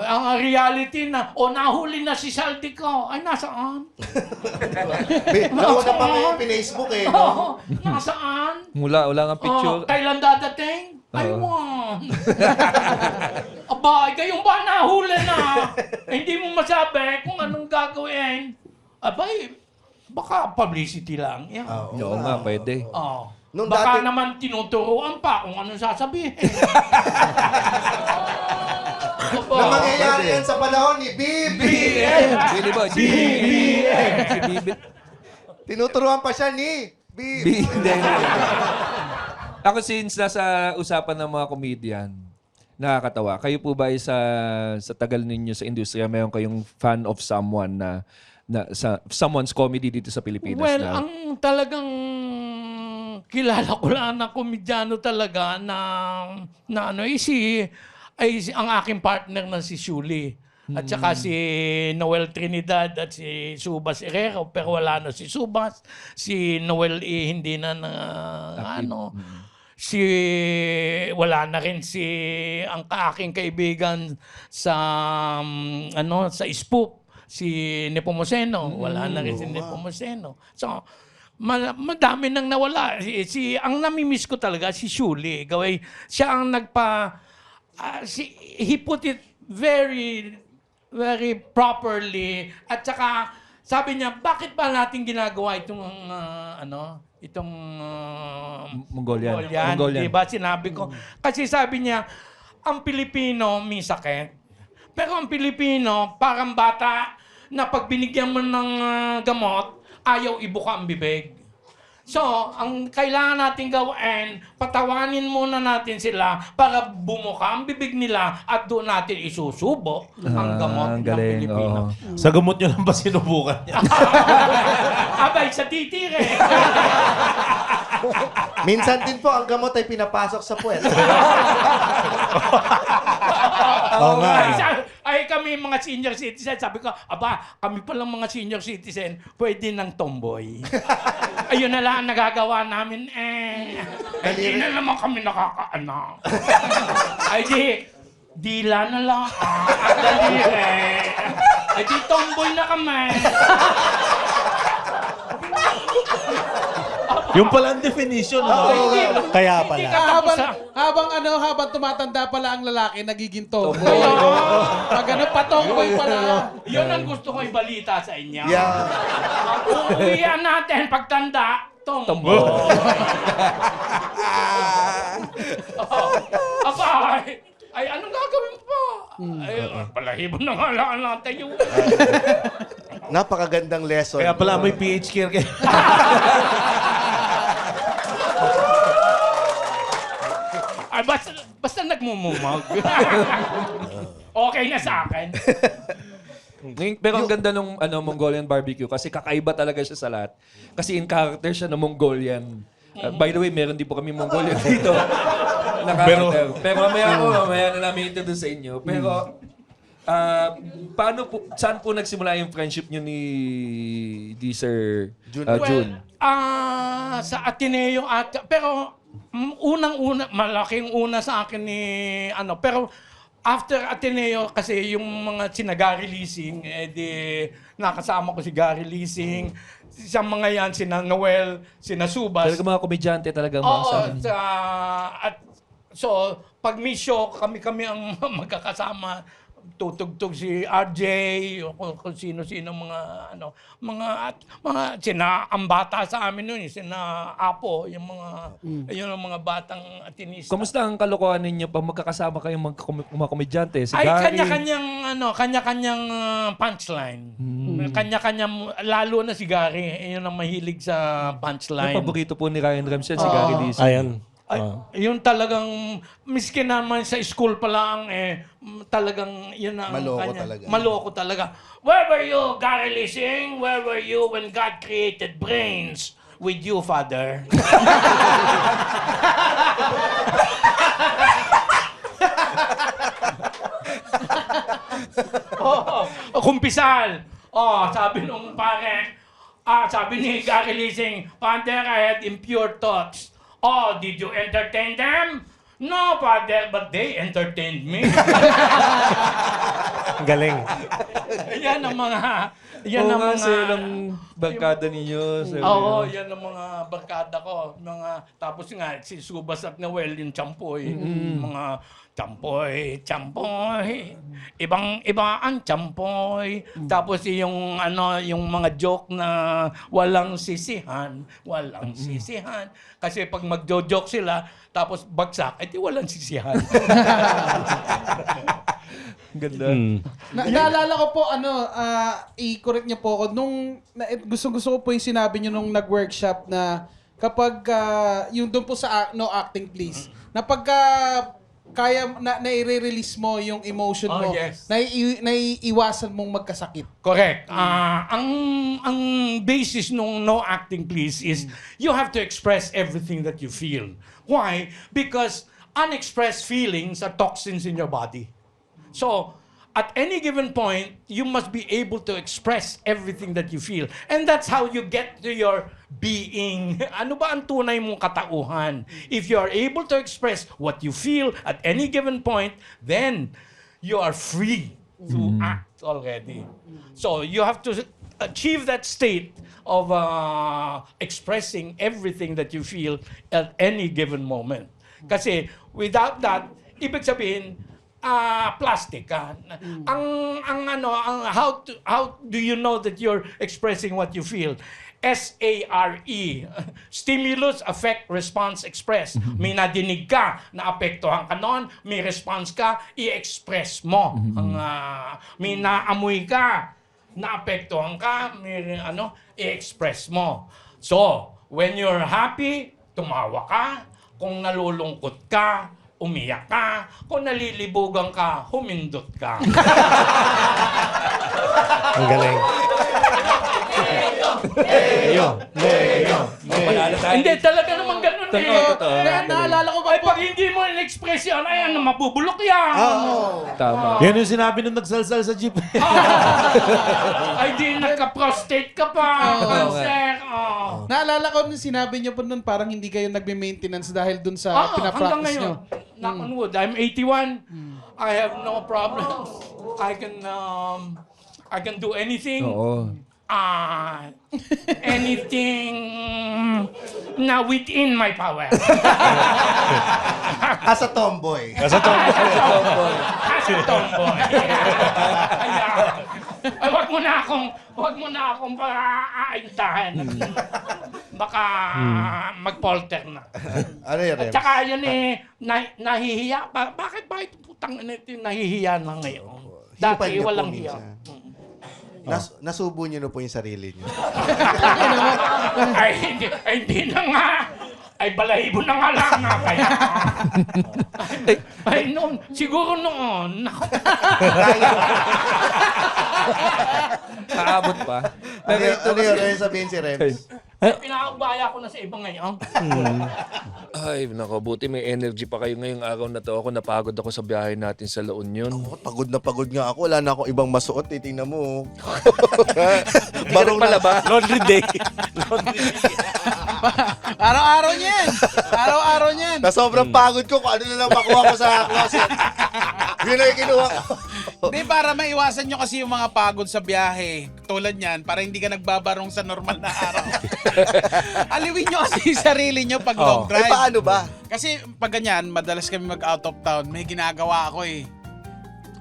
S2: Ang reality na, nahuli na si Saldi ko. Ay, nasaan?
S1: Nauna pa ngayon pinacebook eh. No?
S2: Nasaan?
S5: Wala nga picture.
S2: Kailan dadating? Aywan. Aba, kayong ba nahuli na? Hindi mo masabi kung anong gagawin. Abay, baka publicity lang. Yan.
S5: Oo nga, pwede.
S2: Baka naman tinuturuan pa kung anong sasabihin.
S1: Na mangyayari yan sa panahon ni BBM.
S5: Pwede ba? Si BBM.
S1: Tinuturuan pa siya ni
S5: BBM. Ako since nasa usapan ng mga comedian, nakakatawa. Kayo po ba ay sa tagal ninyo sa industriya, mayroon kayong fan of someone na someone's comedy dito sa Pilipinas?
S2: Well, ang talagang kilala ko lang na komedyano talaga ang aking partner na si Shuli. At saka si Noel Trinidad at si Subas Herrero. Pero wala na si Subas. Si Noel hindi na wala na rin ang aking kaibigan sa sa Spook, si Nepomuceno. Wala na rin si Nepomuceno. So, madami nang nawala. Ang namimiss ko talaga si Shuli. Gaway, siya ang he put it very very properly. At saka sabi niya, bakit ba natin ginagawa itong
S5: Mongolian.
S2: Diba? Sinabi ko. Kasi sabi niya, ang Pilipino may sakit. Pero ang Pilipino, parang bata na pag binigyan mo ng gamot, ayaw ibuka ang bibig. So, ang kailangan natin gawin, patawanin muna natin sila para bumuka ang bibig nila at doon natin isusubo ang gamot ng Pilipino.
S8: Sa gamot nyo lang ba sinubukan niya?
S2: Abay, sa titire.
S1: Minsan din po, ang gamot ay pinapasok sa puwet.
S7: Oo nga.
S2: Ay kami mga senior citizen, sabi ko, aba, kami palang mga senior citizen, pwede ng tomboy. Ayun na lang ang nagagawa namin Hindi na naman kami nakakaanak. Ay dila na lang. Daliri. Ay di tomboy na kami.
S8: Yung pala ang definition, no?
S7: Kaya pala.
S9: Habang tumatanda pala ang lalaki, nagiging tomboy. Pag patomboy pala.
S2: Yun ang gusto ko ibalita sa inyo.
S1: Yeah.
S2: Uuwian natin pagtanda, tomboy. Aba, ay anong gagawin pa? Ay, palahibo na nga lang natin yung...
S1: Napakagandang lesson.
S8: Kaya pala may PH care kayo.
S2: Ay, basta nagmumumag. Okay na sa akin.
S5: Pero ang ganda nung Mongolian barbecue kasi kakaiba talaga siya sa lahat. Kasi in character siya na Mongolian. By the way, meron din po kami Mongolian dito. Na character. Pero mamaya na namin ito sa inyo. Pero saan po nagsimula yung friendship nyo ni Sir June?
S2: Sa Ateneo pero unang-una, malaking una sa akin ni pero after Ateneo kasi yung mga sina Gary Leasing, nakasama ko si Gary Leasing, sa mga yan, sina Noel, sina Subas.
S5: Talaga mga komedyante talaga mga sa amin.
S2: So, pag may show, kami ang magkakasama. Tutugtog si RJ, o kung sino-sino mga sina ang bata sa amin noon, sina Apo, yung mga batang atinista.
S5: Kamusta ang kalokohan ninyo pag magkakasama kayong mga komedyante? Si
S2: Ay,
S5: Gary?
S2: kanya-kanyang punchline. Kanya-kanyang, lalo na si Gary, yun ang mahilig sa punchline.
S5: Yung paborito po ni Ryan Ramsey, si Gary Leasing.
S7: Ayan.
S2: Yung talagang, miskin naman sa school pa lang, talagang yun ang maloko talaga. Where were you, Gary Leasing? Where were you when God created brains with you, Father? Kumpisal. Sabi nung pare, sabi ni Gary Leasing, Father, I had impure thoughts. Did you entertain them? No, Father, but they entertained me.
S7: Galing.
S2: Yan ang mga...
S5: Silang barkada ninyo.
S2: Yan ang mga barkada ko. Tapos nga, si Subas at Noel, yung champoy. Mga champoy. Ibang-iba ang champoy. Tapos yung mga joke na walang sisihan. Kasi pag magjo-joke sila, tapos bagsak, edi walang sisihan.
S5: Ganda.
S9: Naalala ko po, i-correct niyo po ako, gusto ko po yung sinabi niyo nung nag-workshop na kapag, yung doon po sa No Acting Please, na pagka kaya na-i-release mo yung emotion mo,
S2: yes.
S9: naiiwasan mong magkasakit.
S2: Correct. Ang basis nung No Acting Please is you have to express everything that you feel. Why? Because unexpressed feelings are toxins in your body. So, at any given point, you must be able to express everything that you feel. And that's how you get to your being. Ano ba ang tunay mong katauhan? If you are able to express what you feel at any given point, then you are free to act already. So, you have to achieve that state of expressing everything that you feel at any given moment. Kasi without that, ibig sabihin, plastic ka. How do you know that you're expressing what you feel? SARE. Stimulus, affect, response, express. May nadinig ka, naapektuhan ka noon, may response ka, i-express mo. May naamoy ka, naapektuhan ka, may i-express mo. So, when you're happy, tumawa ka. Kung nalulungkot ka, umiyak ka. Kung nalilibugan ka, humindot ka.
S7: Ang galing.
S2: Hindi, talaga naman ganun
S5: Totoo.
S9: Naalala ko ba
S2: Ay,
S9: po?
S2: pag hindi mo in-express yan, ayan, mabubulok yan.
S5: Tama.
S8: Yan yung sinabi nung nagsalsal sa jeep.
S2: Ay, di nagka-prostate ka pa. Cancer.
S9: Naalala ko nung sinabi niyo po nun, parang hindi kayo nagme-maintenance dahil dun sa
S2: Hanggang
S9: pinapractice
S2: ngayon.
S9: niyo.
S2: Knock on wood. I'm 81. I have no problem. I can do anything.
S5: Oo.
S2: Anything na within my power.
S1: As a tomboy.
S2: As a tomboy. Ay, wag mo na akong paaintahan. Baka mag-polter na.
S1: Ano yan,
S2: At
S1: Rems?
S2: saka yun nahihiya. Bakit putang ina ito nahihiya na ngayon? Dati
S1: niyo po
S2: walang
S1: minsan.
S2: hiya.
S1: Nasubo niyo na po yung sarili niyo.
S2: Ay, hindi na nga. Ay, balahibo na nga lang na kaya. Ay, noon. Siguro noon.
S5: Kaabot pa.
S1: Ano yun? Ano yung sabihin si Rems?
S2: Pinakabaya ko na sa iba ngayon.
S10: Ay, nako, buti may energy pa kayo ngayong araw na to. Ako napagod ako sa biyahe natin sa La Union.
S1: Pagod na pagod nga ako. Wala na akong ibang masuot. Tingnan mo.
S10: Barong pala ba? Laundry day.
S9: Araw-araw niyan. Araw-araw niyan.
S1: Na sobrang pagod ko kung ano na lang makuha ko sa closet. Yun na yung kinuha ko.
S6: Hindi, para maiwasan nyo kasi yung mga pagod sa biyahe. Tulad yan, para hindi ka nagbabarong sa normal na araw. Aliwin nyo kasi yung sarili nyo pag long
S1: Eh,
S6: drive.
S1: paano ba?
S6: Kasi pag ganyan, madalas kami mag out of town, may ginagawa ako eh.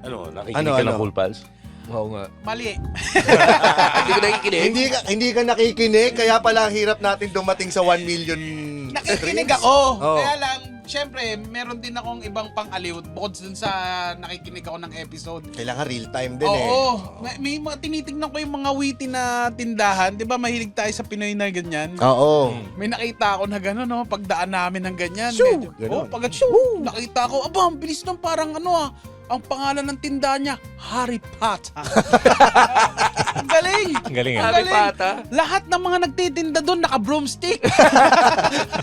S10: Ano, nakikinig ka ng Cool Pals?
S5: Oo nga.
S6: Mali.
S10: Hindi ko nakikinig.
S1: Hindi ka nakikinig, kaya pala ang hirap natin dumating sa 1 million
S6: Nakikinig
S1: streams.
S6: ako.
S1: Oo.
S6: Kaya lang, syempre, meron din akong ibang pang-aliw bukod dun sa nakikinig ako ng episode.
S1: Kailangan real time din eh.
S6: Oo. May mga tinitignan ko yung mga witty na tindahan. Di ba mahilig tayo sa Pinoy na ganyan?
S1: Oo.
S6: May nakita ako na gano'n, no? Pagdaan namin ng ganyan.
S1: Shoo!
S6: Medyo,
S1: Ganon.
S6: pag shoo! Nakita ko, aba, ang bilis ng parang ang pangalan ng tindahan niya, Harry Potter. Ang galing!
S7: Ang galing
S6: Ang
S7: ah.
S10: Harry
S6: galing.
S10: Potter?
S6: Lahat ng mga nagtitinda doon, naka-broomstick.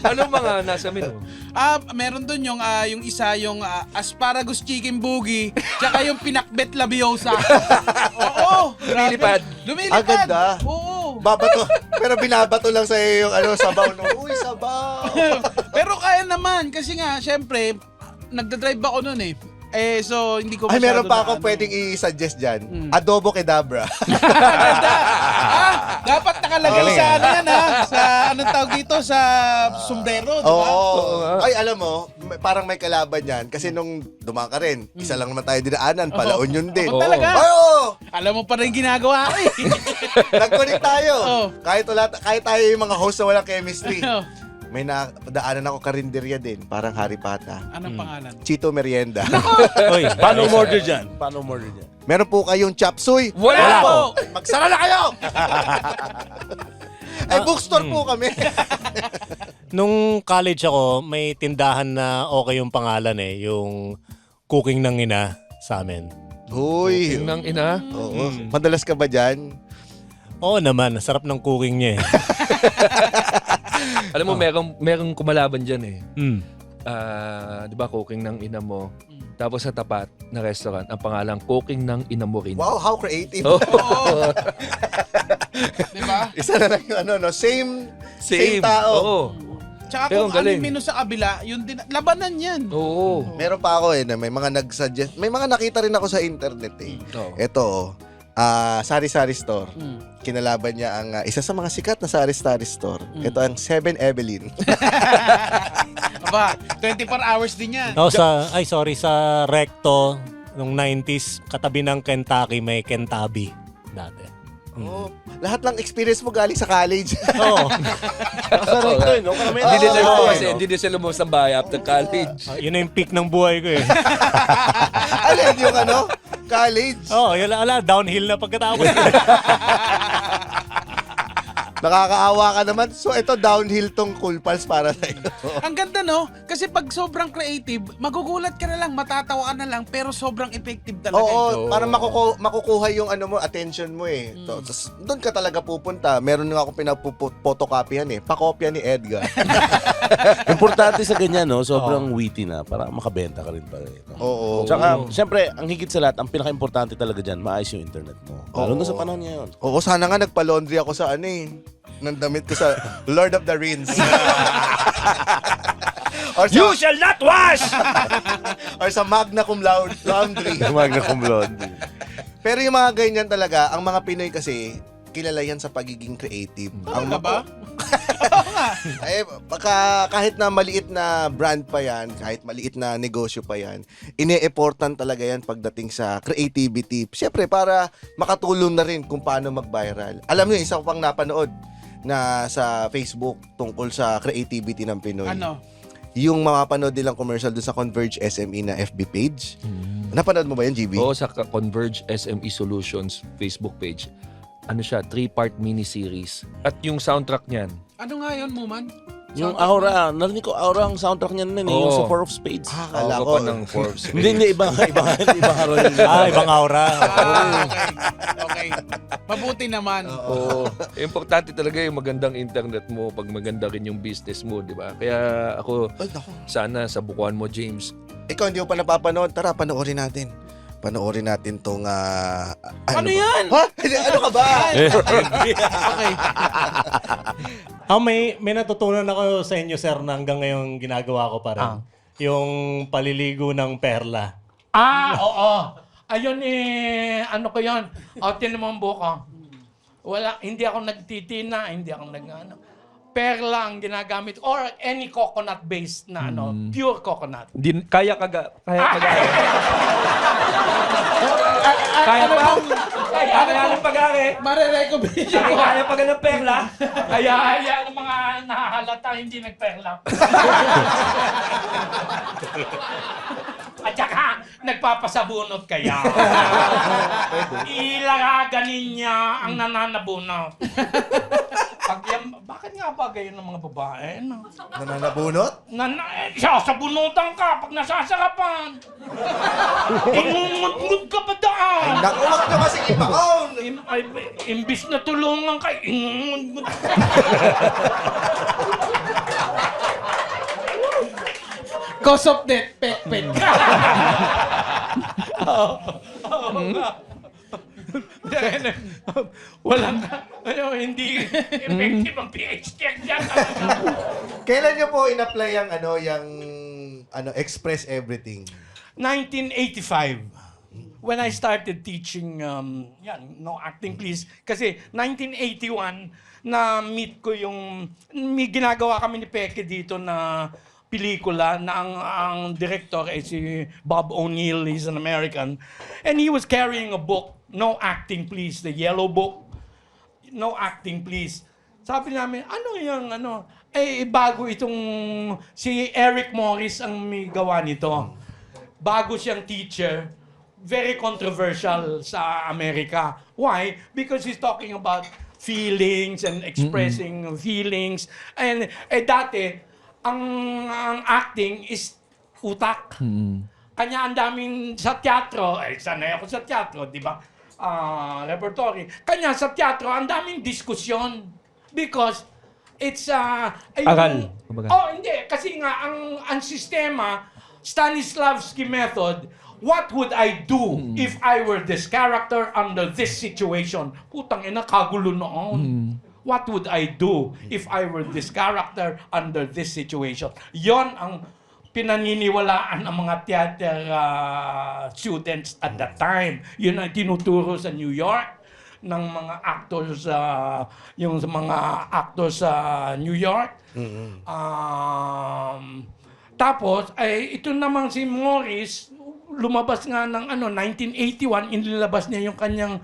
S5: Ano mga nasa menu?
S6: Meron doon yung isa, yung asparagus chicken boogie, tsaka yung pinakbet labiosa. Oo!
S10: Lumilipad.
S6: Lumilipad.
S1: Ang ganda.
S6: Oo.
S1: Babato. Pero binabato lang sa yung sabaw. No? Uy, sabaw.
S6: Pero kaya naman, kasi nga, syempre, nagdadrive ako noon eh. So, hindi ko
S1: Ay,
S6: masyado
S1: meron pa
S6: na
S1: akong
S6: ano.
S1: pwedeng i-suggest dyan. Adobo kedabra.
S6: Dapat nakalagay sa ano yan sa anong tawag dito, sa sombrero, di ba?
S1: Oo. Ay, alam mo, parang may kalaban yan. Kasi nung dumaan ka rin, isa lang naman tayo dinaanan, palaon yun din.
S6: Oo, talaga?
S1: Oo!
S6: Alam mo pa rin ginagawa ko eh.
S1: Nag-connect tayo.
S6: Oo.
S1: Kahit tayo yung mga host na walang chemistry.
S6: Oo.
S1: May nadaanan ako karinderya din, parang Harry Potter.
S6: Anong pangalan?
S1: Chito Merienda.
S7: Oy,
S10: Paano umorder dyan? Paano umorder dyan?
S1: Meron po kayong chop suey.
S5: Wala po!
S1: Magsara na kayo! Ay, bookstore po kami.
S7: Nung college ako, may tindahan na okay yung pangalan eh, yung cooking ng ina sa amin.
S1: Uy.
S5: Tingnan ina.
S1: Oo. Madalas ka ba dyan?
S7: Oo naman, sarap ng cooking niya eh.
S5: Alam mo, merong kumalaban dyan eh.
S7: Mm.
S5: Di ba, cooking ng ina mo. Tapos sa tapat na restaurant, ang pangalang cooking ng ina mo rin.
S1: Wow, how creative.
S5: Oh.
S6: Di ba?
S1: Isa na lang yung no? Same tao.
S5: Oo.
S6: Tsaka
S5: Pero
S6: kung
S5: ang
S6: ano
S5: galing.
S6: yung menu sa kabila, yun din, labanan yan.
S5: Oo.
S1: Meron pa ako na may mga nag-suggest. May mga nakita rin ako sa internet eh.
S5: Oo.
S1: Ito, Sari-Sari Store. Kinalaban niya ang isa sa mga sikat na Sari-Sari Store. Ito ang 7 Evelyn.
S6: Aba, 24 hours din yan.
S7: No, sa Recto, nung 90s, katabi ng Kentucky, may Kentabi dati.
S1: Oh, lahat ng experience mo galing sa college.
S7: Oo.
S10: Sa recto no?
S5: Hindi din sila lumabas eh. Hindi din sila lumabas ng bahay after college.
S7: Yun na yung peak ng buhay ko eh.
S1: Alin yung college.
S7: Oo, yun ala, downhill na pagkatapos.
S1: Nakakaawa ka naman. So, ito, downhill tong Cool Pals para sa'yo.
S6: Ang ganda, no? Kasi pag sobrang creative, magugulat ka na lang, matatawa ka na lang, pero sobrang effective talaga.
S1: Oo, para makukuha yung attention mo eh. Tapos, doon ka talaga pupunta. Meron nga akong pinapotocopyan eh. Pakopya ni Edgar.
S10: Importante sa ganyan, no? Sobrang witty na para makabenta ka rin pa rin. No?
S1: Oo.
S10: Tsaka, siyempre, ang higit sa lahat, ang pinaka-importante talaga dyan, maayos yung internet mo. Lalo na sa panahon ngayon.
S1: Oo, sana nga nagpa-laundry ako sa ng damit ko sa Lord of the Rings. Or sa,
S5: You shall not wash!
S1: or sa Magna Cum Laundry.
S10: Magna cum laude.
S1: Pero yung mga ganyan talaga, ang mga Pinoy kasi, kilala yan sa pagiging creative.
S6: Talaga ba?
S1: Eh, baka kahit na maliit na brand pa yan, kahit maliit na negosyo pa yan, ine-effortan talaga yan pagdating sa creativity. Siyempre, para makatulong na rin kung paano mag-viral. Alam niyo, isa ko pang napanood na sa Facebook tungkol sa creativity ng Pinoy.
S6: Ano?
S1: Yung mapapanood nilang commercial doon sa Converge SME na FB page. Napanood mo ba yan, GB?
S5: Oo, sa Converge SME Solutions Facebook page. Ano siya, 3-part mini-series. At yung soundtrack niyan,
S6: Ano nga yun, Muman?
S10: Yung Aura, narinig ko Aura ang soundtrack niyan nun yung sa Four of Spades.
S1: Akala
S5: ako
S1: ko.
S5: pa ng Forbes.
S10: Hindi, ibang araw yun.
S7: Ibang aura.
S6: Okay. Mabuti naman.
S5: Oo. Importante talaga yung magandang internet mo pag maganda rin yung business mo, di ba? Kaya ako,
S1: Ay, naku.
S5: sana sabukuan mo, James.
S1: Ikaw, hindi mo pa napapanood. Tara, panoorin natin. Panoorin natin tong...
S6: Ano yan?
S1: Ha? Ano ka ba?
S6: Okay.
S7: May natutunan ako sa inyo, sir, na hanggang ngayon ginagawa ko pa rin. Yung paliligo ng perla.
S2: Oo. Ayun ano ko yun? Tinan mo ang buko. Wala, hindi ako nagtitina, hindi ako perla ang ginagamit or any coconut based na pure coconut.
S5: Hindi, kaya pag-ari. Kaya ng pag-ari.
S9: Mare-recommend
S5: Kaya pag ng perla.
S2: Kaya yung mga nahahalata hindi nagperla. At saka, nagpapasabunot kaya. Ilaganin niya ang nananabunot. Bakit nga ba gayon ng mga babae? No?
S1: Nananabunot?
S2: Sasabunutan ka pag nasasarapan. Ingungud ka pa daan.
S1: Naku, wag ka kasi ipaon!
S2: Imbis na tulungan ka, ingungud.
S9: Cause of death, pek-pek.
S2: Walang, hindi effective ang pH check dyan.
S1: Kailan niyo po in-apply yung express everything?
S2: 1985. When I started teaching, no acting please. Kasi 1981, na-meet ko may ginagawa kami ni Peke dito na pelikula na ang director ay si Bob O'Neill, he's an American. And he was carrying a book, No Acting Please, the yellow book. No Acting Please. Sabi namin, bago itong si Eric Morris ang may gawa nito. Bago siyang teacher, very controversial sa Amerika. Why? Because he's talking about feelings and expressing feelings. And dati, ang acting is utak. Kanya ang daming sa teatro, sanay ako sa teatro, di ba? Repertory. Kanya sa teatro, ang daming diskusyon. Because it's
S5: Aral.
S2: Hindi. Kasi nga, ang sistema, Stanislavski method, what would I do if I were this character under this situation? Putang ina, kagulo noon. What would I do if I were this character under this situation? Yon ang pinaniniwalaan ng mga theater students at that time. Yun ang tinuturo sa New York ng mga actors, yung sa mga actors sa New York. Tapos, ito namang si Morris, lumabas nga ng 1981, inilabas niya yung kanyang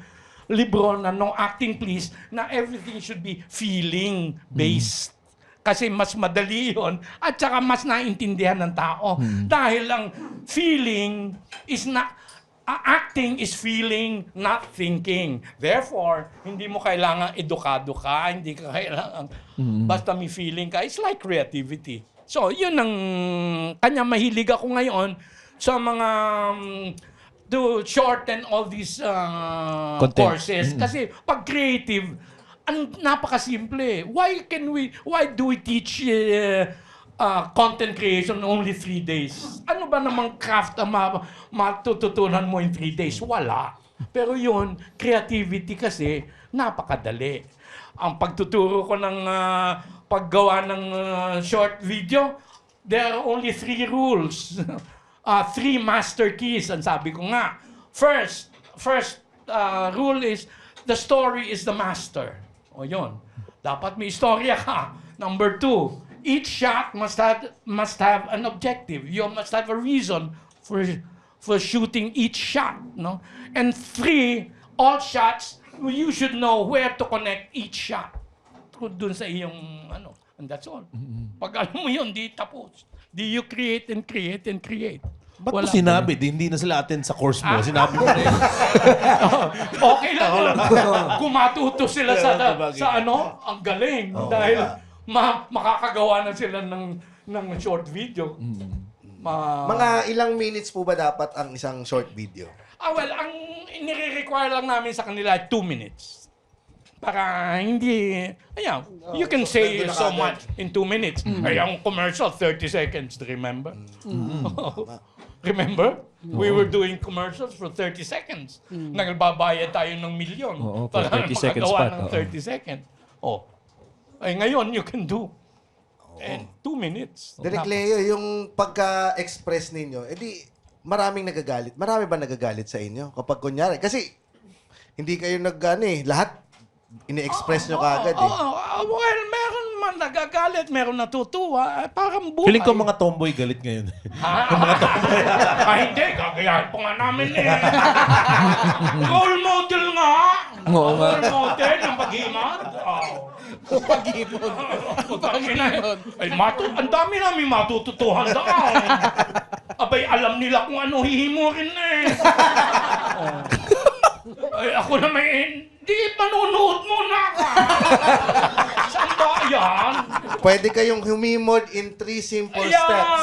S2: libro na No Acting Please, na everything should be feeling-based. Kasi mas madali yun at saka mas naintindihan ng tao. Dahil ang feeling is acting is feeling, not thinking. Therefore, hindi mo kailangan edukado ka, hindi ka kailangan, basta may feeling ka. It's like creativity. So, yun ang kanya mahilig ako ngayon sa mga to shorten all these
S5: Content.
S2: courses. Kasi pag creative, napakasimple. Why do we teach content creation only 3 days? Ano ba namang craft ang matututunan mo in 3 days? Wala. Pero yun, creativity kasi, napakadali. Ang pagtuturo ko ng paggawa ng short video, there are only 3 rules. 3 master keys, ang sabi ko nga. First rule is, the story is the master. O yun. Dapat may istorya ka. Number 2, each shot must have an objective. You must have a reason for shooting each shot, no? And 3, all shots, you should know where to connect each shot. Dun sa iyong and that's all. Pag alam mo yun, di tapos. Di you create and create and create.
S8: Ba't mo sinabi? Hindi na sila attend sa course mo. Sinabi mo na
S2: Okay lang yun. Kung matuto sila sa ang galing. Dahil makakagawa na sila ng short video.
S1: Mga ilang minutes po ba dapat ang isang short video?
S2: Well, ang nire-require lang namin sa kanila 2 minutes. Para hindi, you can say so much in 2 minutes. Ay, ang commercial, 30 seconds, remember? Remember? We were doing commercials for 30 seconds. Nagbabayad tayo ng milyon
S5: for
S2: para
S5: 30 seconds
S2: makagawa
S5: spot.
S2: ng 30 seconds. Ay, ngayon, you can do. And 2 minutes.
S1: Direk Leo, yung pagka-express ninyo, edi maraming nagagalit. Marami ba nagagalit sa inyo? Kapag kunyari, kasi hindi kayo lahat ini-express nyo kaagad eh.
S2: Well, meron man nagagalit, meron natutuwa. Parang buhay.
S8: Feeling ko mga tomboy galit ngayon.
S2: Hindi, gagayahin pa nga namin eh. Role model nga.
S5: Oo nga.
S2: Role model ng pag-himad. Pag-himad. Ang dami namin matututuhan daan. Abay, alam nila kung ano hihimurin eh. Ay, ako na di manunood muna ka. Saan ba yan?
S1: Pwede kayong humimod in 3 simple steps.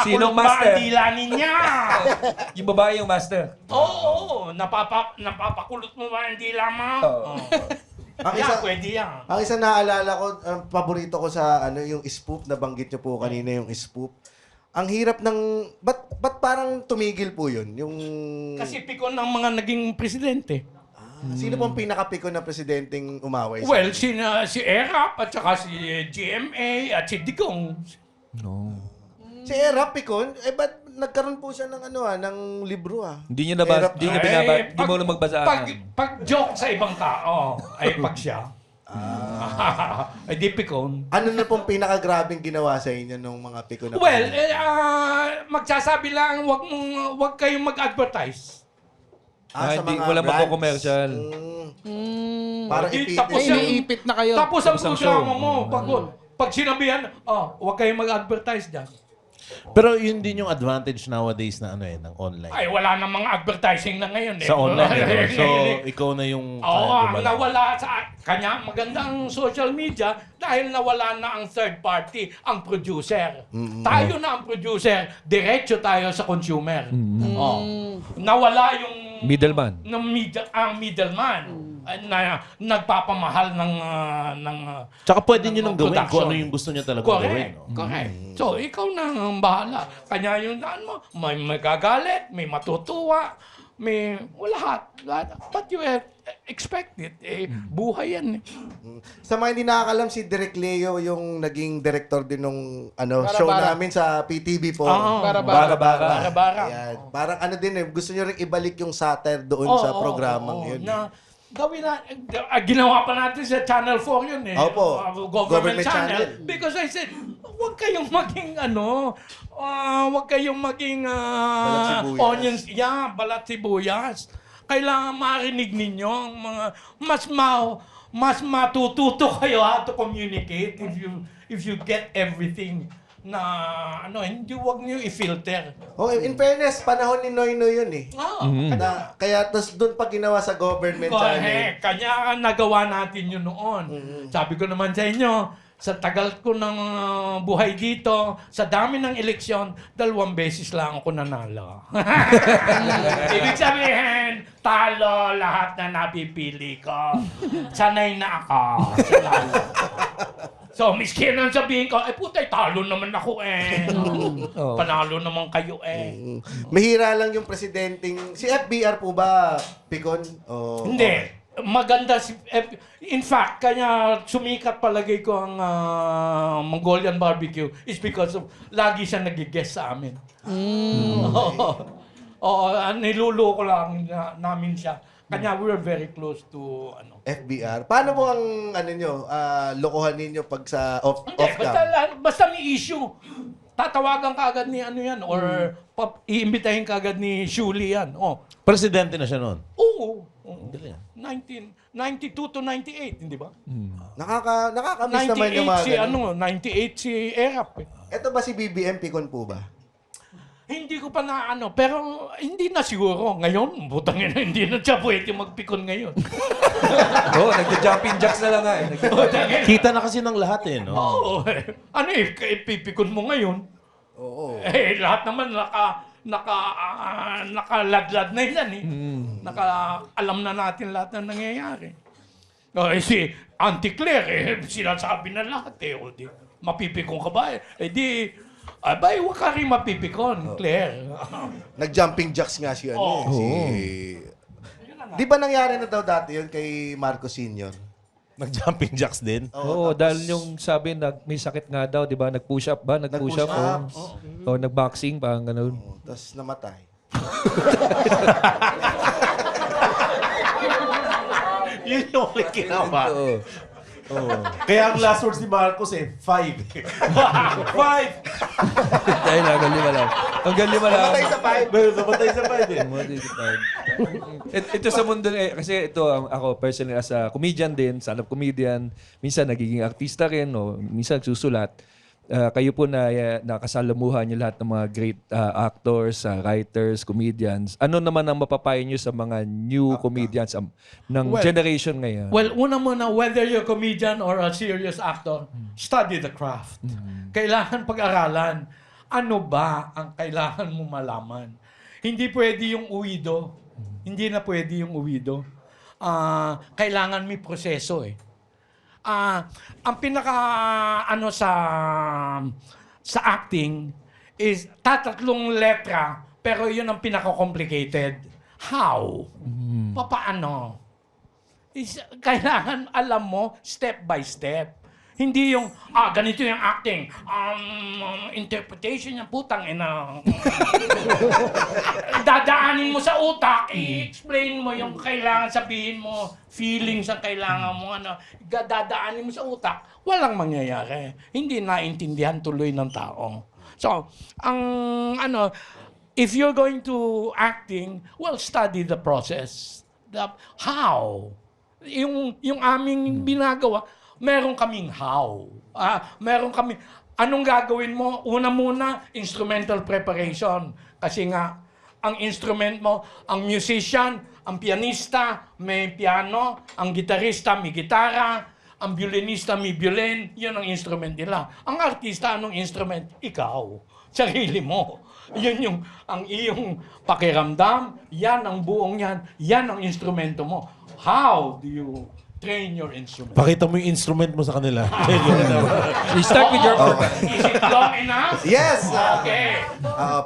S5: Sinong
S2: Nakulong ba
S5: master?
S2: ang dila niya?
S5: Yung babae yung master.
S2: Oo. Napapakulot mo ba ang dila mo? Pwede yan.
S1: Ang isa naalala ko, ang paborito ko sa yung spoof, nabanggit nyo po kanina yung spoof. Ang hirap ng, ba't parang tumigil po yun?
S2: Kasi pikon ng mga naging presidente.
S1: Sino pong pinaka-pikon na presidenteng umaway?
S2: Well, si Erap at saka si GMA at si Digong.
S5: No.
S1: Si Erap pikon? Ba't nagkaroon po siya ng ng libro
S5: Hindi niya nabasa, hindi mo na magbasa.
S2: Pag joke sa ibang tao, ay pag siya. Ay di pikon.
S1: Ano na pong pinaka-grabing ginawa sa inyo nung mga pikon na
S2: Well, magsasabi lang, wag kayong mag-advertise.
S1: sa
S5: Hindi,
S1: mga
S5: wala
S1: brands.
S5: magko-commercial.
S1: Para
S2: Tapos
S1: ipitin.
S9: Iniipit na kayo.
S2: Tapos ang
S5: Tapos ang
S2: programa
S5: show.
S2: mo, pag sinabihan, wag kayong mag-advertise dyan.
S8: Pero yun din yung advantage nowadays na ng online.
S2: Ay, wala namang advertising na ngayon eh.
S8: Sa online. So, ikaw na yung...
S2: ang nawala sa kanya, maganda ang social media dahil nawala na ang third party, ang producer. Tayo na ang producer, diretso tayo sa consumer. Nawala yung
S5: Middleman.
S2: ang middleman na nagpapamahal ng
S8: Tsaka pwede nyo nang gawin kung
S2: production.
S8: ano yung gusto nyo talaga
S2: Correct.
S8: gawin.
S2: Correct. So, ikaw na ang bahala. Kanya yung daan mo, may magagalit, may matutuwa, may lahat. But you expect it. Buhay yan.
S1: Sa mga hindi nakakalam, si Direk Leo yung naging director din nung show namin sa PTV po.
S2: Bara-bara.
S1: Ayan. Parang din gusto nyo rin ibalik yung satire doon sa programang yun.
S2: Gawin na, ginawa pa natin sa Channel 4 yun eh.
S1: Opo.
S2: Government
S1: Government
S2: channel. Because I said, huwag kayong maging huwag kayong maging
S1: Balat sibuyas.
S2: onions. Yeah, balat sibuyas. Kailangan marinig ninyo ang mga mas matututo kayo how to communicate if you get everything na hindi wag niyo i-filter.
S1: Oh, in fairness, panahon ni Noynoy yun eh. Kaya tapos doon pa ginawa sa government channel.
S2: Correct. Kanya nagawa natin yun noon. Sabi ko naman sa inyo, sa tagal ko ng buhay dito, sa dami ng eleksyon, 2 beses lang ako nanalo. Ibig sabihin, talo lahat na napipili ko. Sanay na ako. So, miski nang sabihin ko, putay, talo naman ako Panalo naman kayo
S1: Mahira lang yung presidenteng... Si FBR po ba, Picon? Oh,
S2: Hindi. Maganda si... In fact, kanya sumikat palagay ko ang Mongolian barbecue is because of lagi siya nag-guest sa amin. Niluloko lang namin siya. Kanya we're very close to
S1: FBR. Paano po ang lokohan ninyo pag sa off-cam?
S2: Basta may issue. Tatawagan ka agad ni yan or iimbitahin ka agad ni Shuli yan.
S8: Presidente na siya noon.
S2: Oo. 1992 to 98, hindi ba?
S1: Nakakamiss naman yung mga ganun.
S2: 98 si Erap.
S1: Ito ba si BBM Picon po ba?
S2: Hindi ko pa na pero hindi na siguro. Ngayon, butang ina, hindi na siya pwede magpikon ngayon.
S5: Nagja-jumping jacks na lang nga
S8: Kita na kasi ng lahat no?
S2: Oo. Ipipikon mo ngayon? Oo. Lahat naman nakaladlad na yan alam na natin lahat na nangyayari. Si Auntie Claire, sinasabi na lahat di, mapipikon ka ba abay, huwag ka rin mapipikon, Claire.
S1: Nag-jumping jacks nga si Di ba nangyari na daw dati yun kay Marcos Sr.?
S8: Nag-jumping jacks din?
S5: Oo, dahil yung sabi, may sakit nga daw, di ba? Nag-push up ba? Nag-push up. Nag-boxing, parang ganun.
S1: Tapos namatay.
S8: Yun yung ulit ginawa. Kaya ang last words ni Marcos 5. 5!
S5: Dahil hanggang 5 lang. Hanggang 5 lang.
S1: Namatay sa 5.
S8: Namatay sa 5
S5: Namatay sa 5. Ito sa mundo, kasi ito ako personally as a comedian din, stand-up comedian, minsan nagiging artista rin, minsan susulat. Kayo po na nakasalamuhan niyo lahat ng mga great actors, writers, comedians. Ano naman ang mapapayo niyo sa mga new comedians ng generation ngayon?
S2: Well, una muna, whether you're a comedian or a serious actor, study the craft. Kailangan pag-aralan. Ano ba ang kailangan mo malaman? Hindi pwede yung uwido. Hindi na pwede yung uwido. Kailangan may proseso ang pinaka sa acting is tatlong letra pero yun ang pinaka-complicated. How? Paano? Kailangan alam mo step by step. Hindi yung, ganito yung acting. Interpretation yung putang ina. Dadaanin mo sa utak, i-explain mo yung kailangan sabihin mo, feelings ang kailangan mo, dadaanin mo sa utak, walang mangyayari. Hindi naintindihan tuloy ng tao. So, if you're going to acting, well, study the process. How? Yung aming binagawa, meron kaming how. Meron kaming, anong gagawin mo? Una muna, instrumental preparation. Kasi nga, ang instrument mo, ang musician, ang pianista, may piano, ang gitarista, may gitara, ang violinista, may violin, yun ang instrument nila. Ang artista, anong instrument? Ikaw. Sarili mo. Yun yung, ang iyong pakiramdam, yan ang buong yan ang instrumento mo. How do you train your instrument?
S8: Pakita mo yung instrument mo sa kanila.
S5: You start with your organ.
S2: Is it long enough?
S1: Yes!
S2: Okay.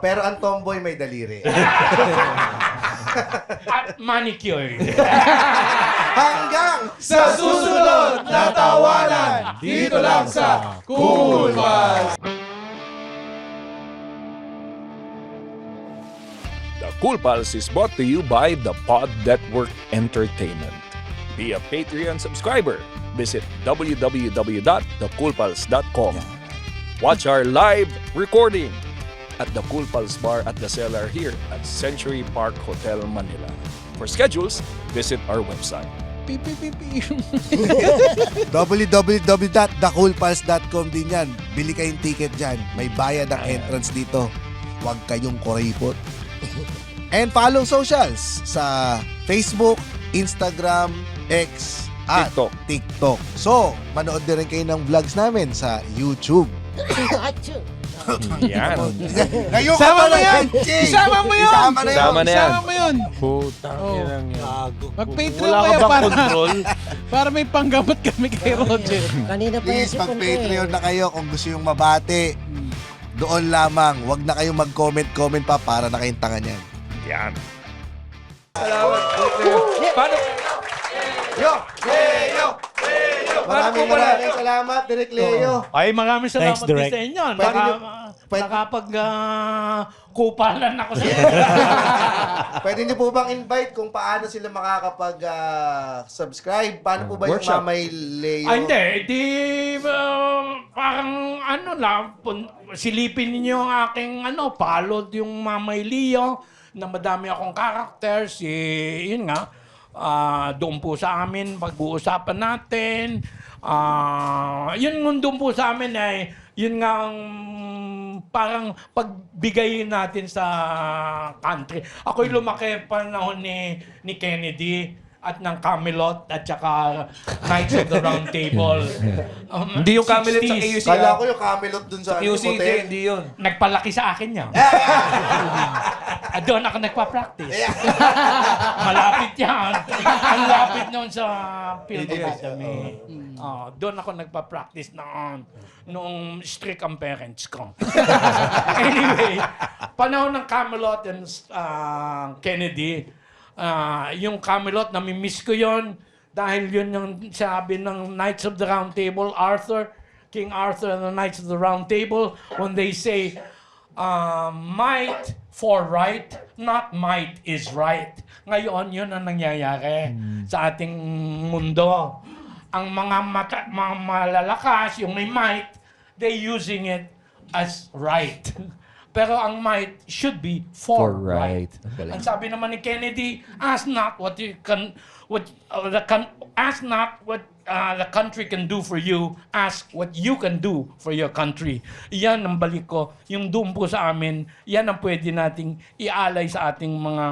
S1: Pero ang tomboy may daliri.
S2: At manicured.
S1: Hanggang sa susunod na tawanan, dito lang sa Cool Pals!
S11: The Cool Pals is brought to you by the Pod Network Entertainment. Be a Patreon subscriber. Visit www.thecoolpals.com. Watch our live recording at the Cool Pals Bar at the Cellar here at Century Park Hotel, Manila. For schedules, visit our website.
S1: www.thecoolpals.com din yan. Bili kayong ticket dyan. May bayad ang entrance dito. Huwag kayong kuripot. And follow socials sa Facebook, Instagram, X, at TikTok. So, manood din rin kayo ng vlogs namin sa YouTube.
S3: Achoo!
S11: Yan.
S1: Ngayon ka
S6: Sama mo
S1: pala,
S6: yan!
S1: Kenji!
S6: Isama mo yun!
S1: Isama na yun!
S11: Sama na yan.
S6: Isama mo yun!
S10: Putang inang yan.
S6: Mag-Patreon
S10: Wala ka
S6: kayo
S10: bang
S6: para,
S10: control?
S6: para may panggamot kami kay Roger.
S3: Kanina pa
S1: Please,
S3: yung sipon ko
S1: mag-Patreon
S3: eh.
S1: na kayo kung gusto yung mabati. Doon lamang. Huwag na kayong mag-comment pa para na kayong tanga niyan.
S11: Yan.
S5: Salamat. Paano?
S1: Maraming salamat, Direk Leo.
S2: Ay, maraming salamat
S7: Thanks, Direk.
S2: din sa inyo.
S1: Pwede nyo-
S2: Kupalan ako sa
S1: Pwede niyo po bang invite kung paano sila makakapag-subscribe? Paano po ba yung
S5: Workshop.
S1: Mamay Leo?
S2: Ay, hindi. Di, parang ano lang, silipin ninyo ang aking palod yung Mamay Leo na madami akong characters. Yun nga, doon po sa amin, pag-uusapan natin. Yun doon po sa amin ay, yun nga ang parang pagbigay natin sa country. Ako'y lumaki panahon ni Kennedy at ng Camelot at saka Knights of the Round Table.
S5: Hindi yung Camelot sa
S2: 60s.
S5: AUC.
S1: Kala ko yung Camelot dun sa
S5: AUC,
S1: hotel.
S5: hindi yun.
S2: Nagpalaki sa akin yan. Doon ako nagpa-practice. Malapit yan. Ang lapit noon sa Field Academy. Doon ako nagpa-practice noong strict ang parents ko. Anyway, panahon ng Camelot and Kennedy, yung Camelot, nami-miss ko yon dahil yun yung sabi ng Knights of the Round Table, King Arthur and the Knights of the Round Table, when they say, might for right, not might is right. Ngayon, yun ang nangyayari sa ating mundo. Ang mga malalakas, yung may might, they using it as right. Pero ang might should be for right. Ang sabi naman ni Kennedy, ask not what the country can do for you, ask what you can do for your country. Yan ang balik ko. Yung doon po sa amin, yan ang pwede nating ialay sa ating mga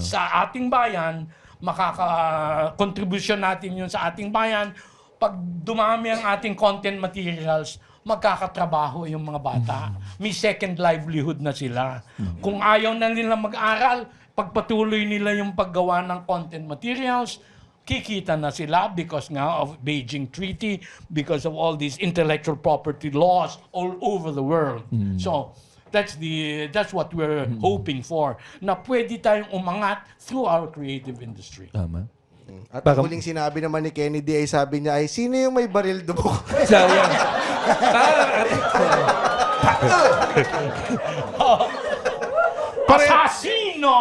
S2: sa ating bayan, makaka-contribution natin yun sa ating bayan. Pag dumami ang ating content materials, magkakatrabaho yung mga bata. May second livelihood na sila. Kung ayaw na nila mag-aral, pagpatuloy nila yung paggawa ng content materials, kikita na sila because nga of Beijing Treaty, because of all these intellectual property laws all over the world. So, that's what we're hoping for, na pwede tayong umangat through our creative industry.
S5: Tama.
S1: At ang huling sinabi naman ni Kennedy ay sabi niya ay, sino yung may baril dubok?
S5: Sayang.
S2: Asasino!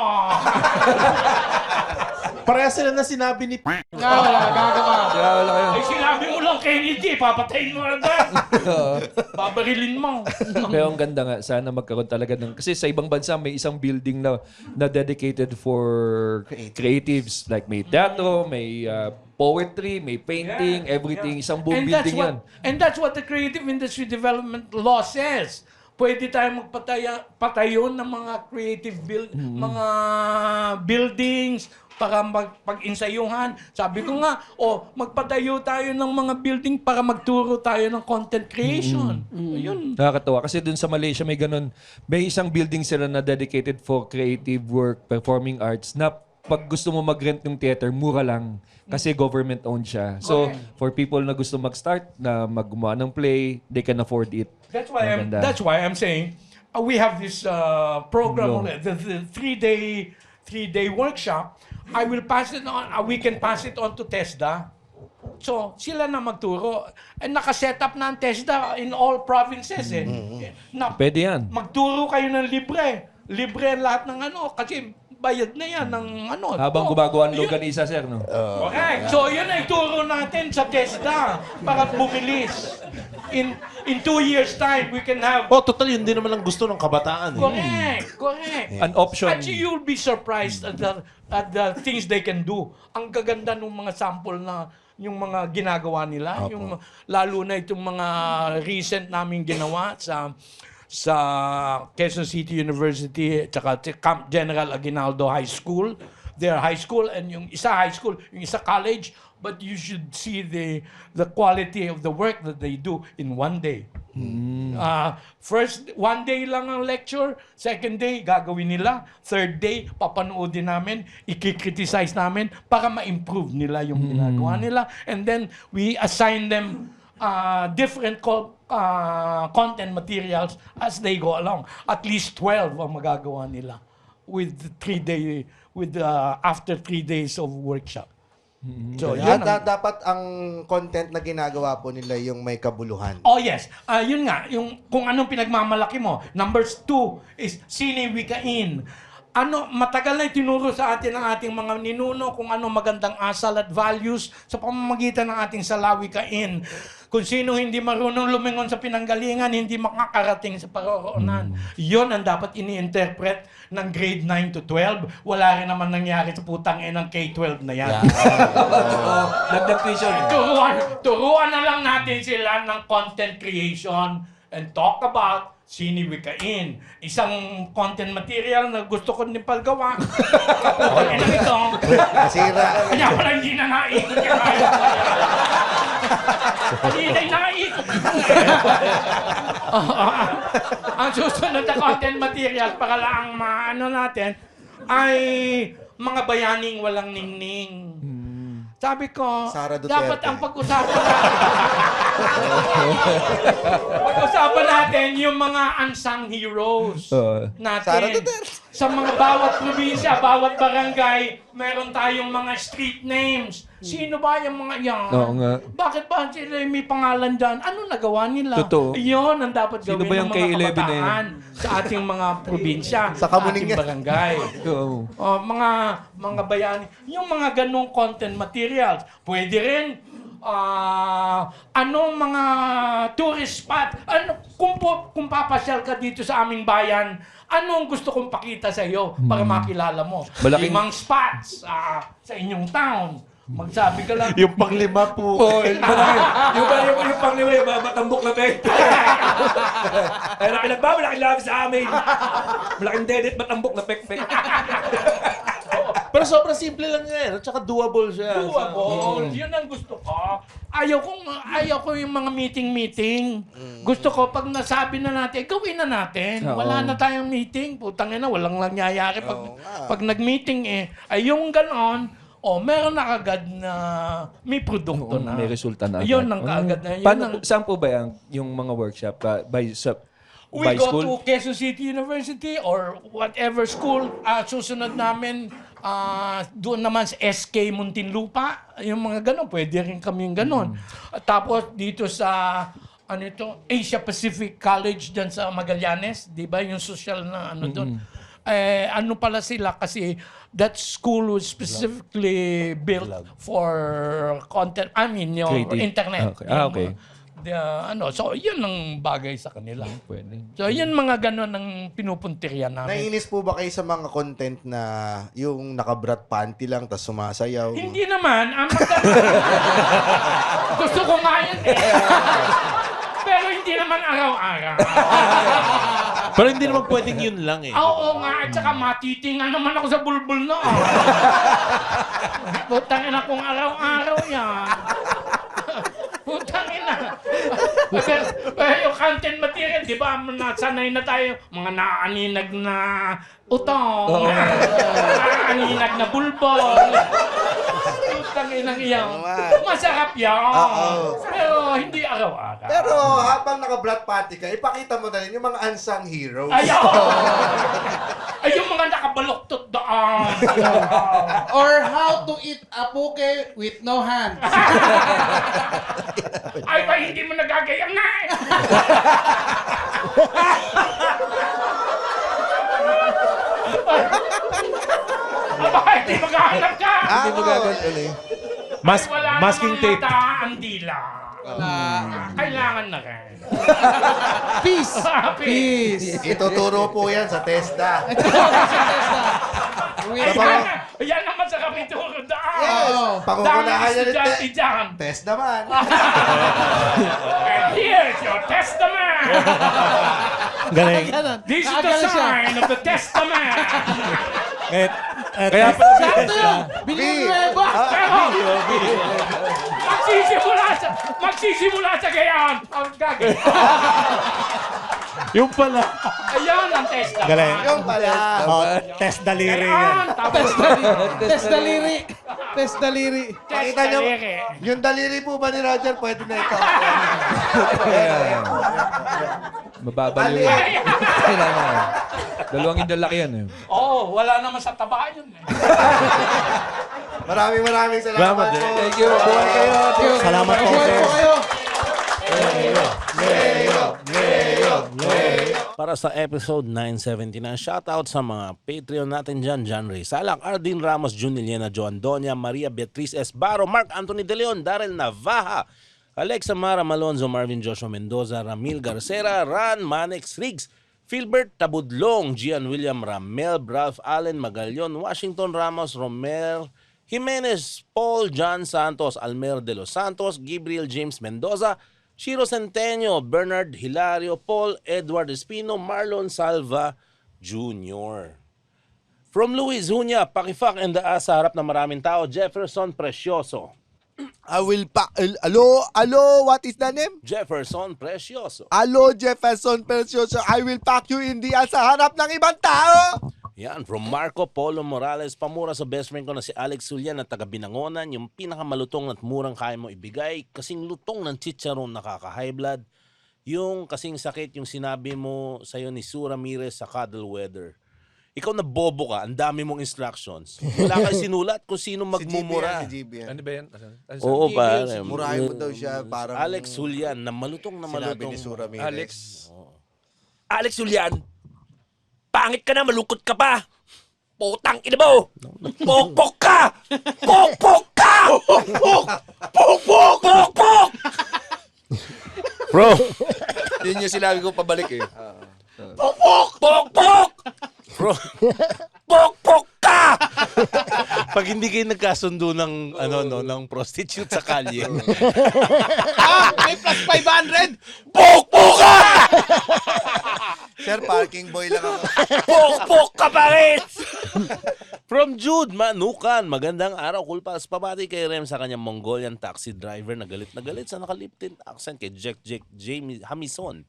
S8: Parehas sila na sinabi ni
S2: Wala, gagawa.
S5: Wala kayo.
S2: Ay, sinabi mo lang, Kennedy, papatayin mo agad. Babarilin mo.
S5: Pero ang ganda nga, sana magkaroon talaga ng... Kasi sa ibang bansa, may isang building na dedicated for creatives. Like may teatro, may poetry, may painting, everything. Isang buong building yan.
S2: And that's what the Creative Industry Development Law says. Pwede tayo magpatayo ng mga creative mga buildings para pag-insayuhan. Sabi ko nga, magpatayo tayo ng mga building para magturo tayo ng content creation. Yun.
S5: Nakakatawa. Kasi dun sa Malaysia, may ganun. May isang building sila na dedicated for creative work, performing arts, na pag gusto mo mag-rent ng theater, mura lang. Kasi government-owned siya. So, for people na gusto mag-start, na maggumawa ng play, they can afford it.
S2: That's why I'm saying we have this program, the 3-day workshop. I will pass it on. We can pass it on to TESDA. So, sila na magturo. And nakaset up na ang TESDA in all provinces.
S5: Pwede yan.
S2: Magturo kayo ng libre. Libre lahat ng kasi bayad na yan ng
S5: Habang gumagawa ng longganisa, sir, no?
S2: Correct. So, yun ay turo natin sa TESDA para bumilis. in 2 years time, we can have...
S8: Oh, total, yun din naman ang gusto ng kabataan.
S2: Correct.
S5: An option.
S2: At you'll be surprised at the things they can do. Ang gaganda ng mga sample na yung mga ginagawa nila, yung lalo na itong mga recent naming ginawa sa Quezon City University at saka Camp General Aguinaldo High School. Their high school and yung isa high school, yung isa college, but you should see the quality of the work that they do in one day. First, 1 day lang ang lecture. Second day, gagawin nila. Third day, papanoodin namin, i-criticize namin para ma-improve nila yung ginagawa nila. And then, we assign them different content materials as they go along. At least 12 ang magagawa nila with 3 day after 3 days of workshop. So, yun
S1: dapat ang content na ginagawa po nila yung may kabuluhan.
S2: Oh yes. Yun nga, yung kung anong pinagmamalaki mo. Numbers 2 is Siniwikain. Matagal na itinuro sa atin ng ating mga ninuno kung ano magandang asal at values sa pamamagitan ng ating salawikain. Kung sino hindi marunong lumingon sa pinanggalingan, hindi makakarating sa paroroonan. Yon ang dapat ini-interpret ng grade 9 to 12. Wala rin naman nangyari sa putang ng K-12 na yan.
S5: Nagdag-tuition.
S2: Turuan na lang natin sila ng content creation and talk about Siniwikain. Isang content material na gusto ko din palgawa. Kapag ito.
S1: Nasira.
S2: Kaya pala hindi na naikot yung hindi na naikot. Ang susunod na content material para lang maano natin ay mga bayaning walang ningning. Sabi ko,
S1: Sara Duterte.
S2: dapat ang pag-usapan natin yung mga unsung heroes natin.
S1: Sara Duterte.
S2: Sa mga bawat probinsya, bawat barangay, meron tayong mga street names. Sino ba yung mga yan?
S5: Oo nga.
S2: Bakit ba sila may pangalan dyan? Ano nagawa nila?
S5: Totoo.
S2: Iyon ang dapat
S5: Sino
S2: gawin
S5: ba yung
S2: ng mga
S5: K11 na yan?
S2: kabataan sa ating mga probinsya,
S1: Sa kamuning
S2: ating
S1: yan.
S2: barangay.
S5: Oo.
S2: Mga bayani, yung mga ganong content materials. Pwede rin anong mga tourist spot, kung papasyal ka dito sa aming bayan, anong gusto kong pakita sa iyo para makilala mo?
S5: Malaking-
S2: 5 spots sa inyong town. Magsabi ka lang.
S8: Yung panglima po.
S5: Yung panglima, yung matambok na pek. Ay, malaki labi sa amin. Malaking dedit, matambok na pek.
S8: Pero sobrang simple lang yan. At saka doable siya.
S2: Doable. Yun ang gusto ko. Ayaw ko yung mga meeting. Gusto ko pag nasabi na natin, gawin na natin. Wala na tayong meeting. Putang ina, walang nangyayari pag nag-meeting ay yung ganon, meron na kagad na may produkto na.
S5: May resulta na.
S2: Yun ang kaagad na.
S5: Saan po ba yung mga workshop? By
S2: We go
S5: school?
S2: to Quezon City University or whatever school. Susunod namin doon naman sa SK Muntinlupa. Yung mga ganon, pwede rin kami yung ganon. Tapos dito sa Asia Pacific College dyan sa Magallanes, di ba? Yung social na doon. Pala sila kasi that school was specifically built for content, yung
S5: Creative.
S2: internet.
S5: Okay. Okay.
S2: So yun ang bagay sa kanila.
S5: Pwede.
S2: So yun mga ganon ang pinupuntirya namin.
S1: Naiinis po ba kayo sa mga content na yung nakabrat panty lang tapos sumasayaw?
S2: Hindi naman. Gusto ko nga yun Pero hindi naman araw-araw.
S8: Pero hindi naman pwedeng yun lang eh.
S2: Oo nga, at saka matitingan naman ako sa bulbul na. Putang ina kung araw-araw yan. Putang ina. Yung content material, di ba, nasanay na tayo, mga naaninag na utong, naaninag na bulbol. Putang ina yan. Masarap yan. Pero hindi araw-araw.
S1: Pero habang nakabrat panty ka, ipakita mo na rin yung mga unsung heroes.
S2: Ay, yung mga nakabaluktot doon.
S9: Or how to eat a poke with no hand.
S2: Ay, ba hindi mo nagagayang nga eh. Aba, hindi maghahanap ka.
S5: Hindi mo gagawin.
S2: Wala
S8: Masking
S2: namang
S8: tape.
S2: mata ang dila. Kailangan na rin.
S9: Peace! Peace!
S1: Ituturo po yan sa TESDA.
S2: Yan naman sa kapituro daan.
S1: Yes! Pangungunahan
S2: Dami
S1: yan ni
S2: estudyante dyan.
S1: Test naman.
S2: And here's your testament.
S7: Galing.
S2: This is the sign of the testament.
S7: Kaya pala
S9: Sakto yun! Villanueva!
S2: Magsisimula sa gayon. Ang gagawin.
S8: Yung pala.
S2: Ayan ang testament.
S7: Galing.
S1: Yung pala.
S7: Oh, test daliri yan.
S2: Ayan, tapos
S9: Test daliri. Test daliri.
S1: Pakita nyo, yung daliri po ba ni Roger, pwede na ito.
S5: Mababaliw. Dalawang indalaki yan eh.
S2: Oo, wala naman sa taba yun eh.
S1: Maraming salamat po.
S5: Thank you. Buhay kayo.
S7: Salamat po,
S9: Buhay
S7: sir.
S9: po kayo.
S10: Para sa episode 979, shoutout sa mga Patreon natin dyan, John Ray Salak, Ardin Ramos, Jun Eliana, Joan Donia, Maria Beatriz S. Baro, Mark Anthony De Leon, Darrell Navaja, Alexa Mara Malonzo, Marvin Joshua Mendoza, Ramil Garcera, Ran Manex Riggs, Philbert Tabudlong, Gian William Ramel, Ralph Allen Magallon, Washington Ramos, Romel Jimenez, Paul John Santos, Almer de los Santos, Gabriel James Mendoza, Shiro Centenio, Bernard Hilario, Paul Edward Espino, Marlon Salva Jr. From Luis Hunya, Pakifak and the sa harap ng maraming tao, Jefferson Precioso.
S1: Hello, what is the name?
S10: Jefferson Precioso.
S1: Hello, Jefferson Precioso. I will pack you in the sa harap ng ibang tao.
S10: Yan, from Marco Polo Morales, pamura sa best friend ko na si Alex Sulian na taga Binangonan, yung pinakamalutong at murang kaya mo ibigay, kasing lutong ng chicharon nakaka-high blood, yung kasing sakit yung sinabi mo sa'yo ni Sue Ramirez sa Cuddle Weather. Ikaw na bobo ka, ang dami mong instructions. Wala kang sinulat kung sino magmumura.
S1: Si GB yan.
S5: Ano ba yan?
S10: Oo, pare.
S1: Murahin mo daw siya parang...
S10: Alex Sulian, na malutong na
S1: Sinabi
S10: malutong.
S1: ni Sue Ramirez.
S10: Alex Sulian, pangit ka na, malungkot ka pa. Putang ina mo! Pokpok ka! Pokpok ka! Pokpok! Pokpok! Pokpok! Bro!
S5: Yun yung sinabi ko pabalik eh.
S10: Pokpok! Pokpok! Bro! Pokpok ka! Pag hindi kayo nagkasundo ng, ng prostitute sa kalye.
S6: May plus 500!
S10: Pokpok ka!
S1: Sir, parking boy lang ako.
S10: Pokpok ka pa rin! From Jude Manukan, magandang araw. Cool Pals, pabati kay Rem sa kanyang Mongolian taxi driver na galit sa nakaliptin accent kay Jack Hamison.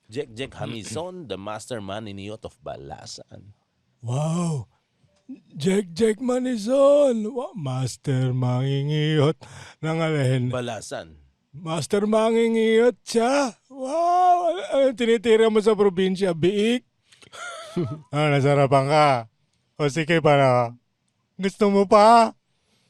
S10: Jack Hamison, the masterman niniyot of Balasan.
S12: Wow! Jack Manison! Master mangingiyot ng alin.
S10: Balasan.
S12: Master mangingiyot siya! Wow! Ano tinitira mo sa probinsya? Biik? Nasarapan ka. O sige, para gusto mo pa?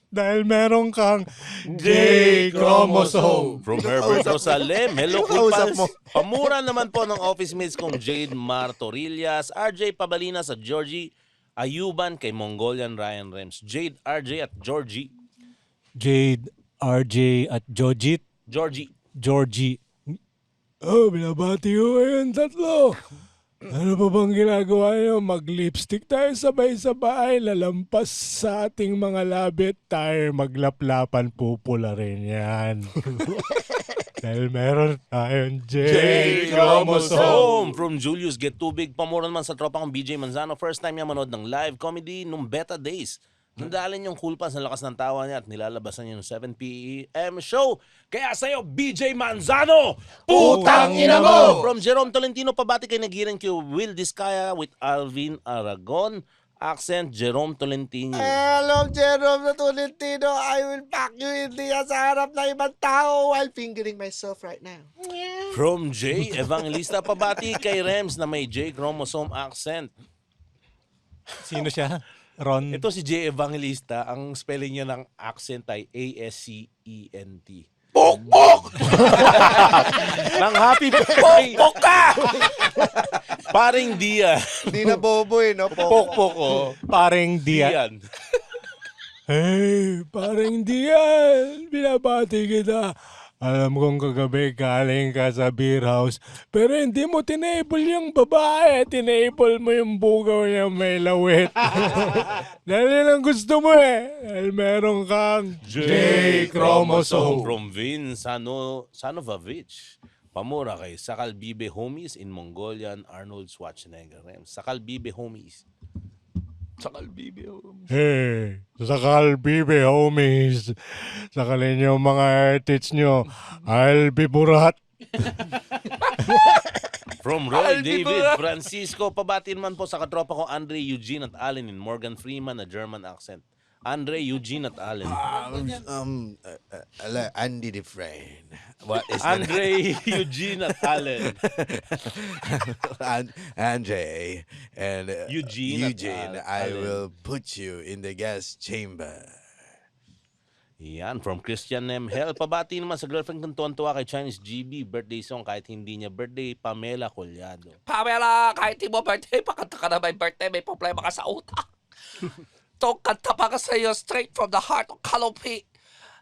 S12: Dahil meron kang J-chromosome.
S10: From Herbert Rosalem, hello Cool Pals. Pamura naman po ng office mates kong Jade Martorillas, RJ Pabalinas at Georgie Ayuban kay Mongolian Ryan Rems. Jade, RJ at Georgie.
S12: Jade, RJ at Georgie. Oh, binabati ko ngayon tatlo. Ano pa bang ginagawa niyo? Mag-lipstick tayo sabay-sabay, lalampas sa ating mga labit tayo, maglaplapan, pupula rin yan. Dahil meron tayong
S10: J-chromosome. From Julius Get Too Big, pamura naman sa tropa kong BJ Manzano. First time niya manood ng live comedy nung beta days. Nandalin yung Cool Pals, ang lakas ng tawa niya at nilalabasan niya yung 7 p.m. show. Kaya sa'yo, BJ Manzano, putang ina mo! From Jerome Tolentino, pabati kay Nagiran kay Will Discaya with Alvin Aragon. Accent, Jerome Tolentino.
S1: Hello, Jerome Tolentino. I will pack you in the sa harap ng ibang tao while fingering myself right now.
S10: From J. Evangelista, pabati kay Rems na may J-chromosome accent.
S7: Sino siya? Ron?
S10: Ito si J. Evangelista, ang spelling niya ng accent ay A-S-C-E-N-T. Pokpok! Nang happy pokpok ka! Paring Dia.
S1: Hindi na bobo no?
S10: Pokpok ko.
S7: Paring Dia.
S10: Diyan.
S12: Hey, parang Dian, binabati kita. Alam kong kagabi galing ka sa beer house, pero hindi mo tinable yung babae. Tinable mo yung bugaw niya may lawit. Dahil yun ang gusto mo eh. Dahil meron kang J-chromosome.
S10: From Vin Sanovavich. Pamura kay Sakal Bibe Homies in Mongolian Arnold Schwarzenegger. Sakal Bibe Homies. Sakal Bibe Homies.
S12: Hey, sa Kalbibe, homies. Sakalin niyo mga artists nyo. I'll be burat.
S10: From Roy David Francisco, pabatiin man po sa katropa ko Andre, Eugene at Allen in Morgan Freeman na German accent. Andre, Eugene at Allen.
S1: Andy Dufresne.
S10: What is Andre, Eugene at Allen.
S1: Andre and
S10: Eugene at
S1: I
S10: Allen.
S1: will put you in the gas chamber.
S10: Yan, from Christian M. Hell, pabati naman sa girlfriend kong tuwan-tuwa kay Chinese GB, birthday song kahit hindi niya birthday, Pamela Collado.
S13: Pamela, kahit di mo birthday, pakanta ka na may birthday, may problema ka sa utak. Itong kanta pa ka sa'yo, straight from the heart of Kalupi.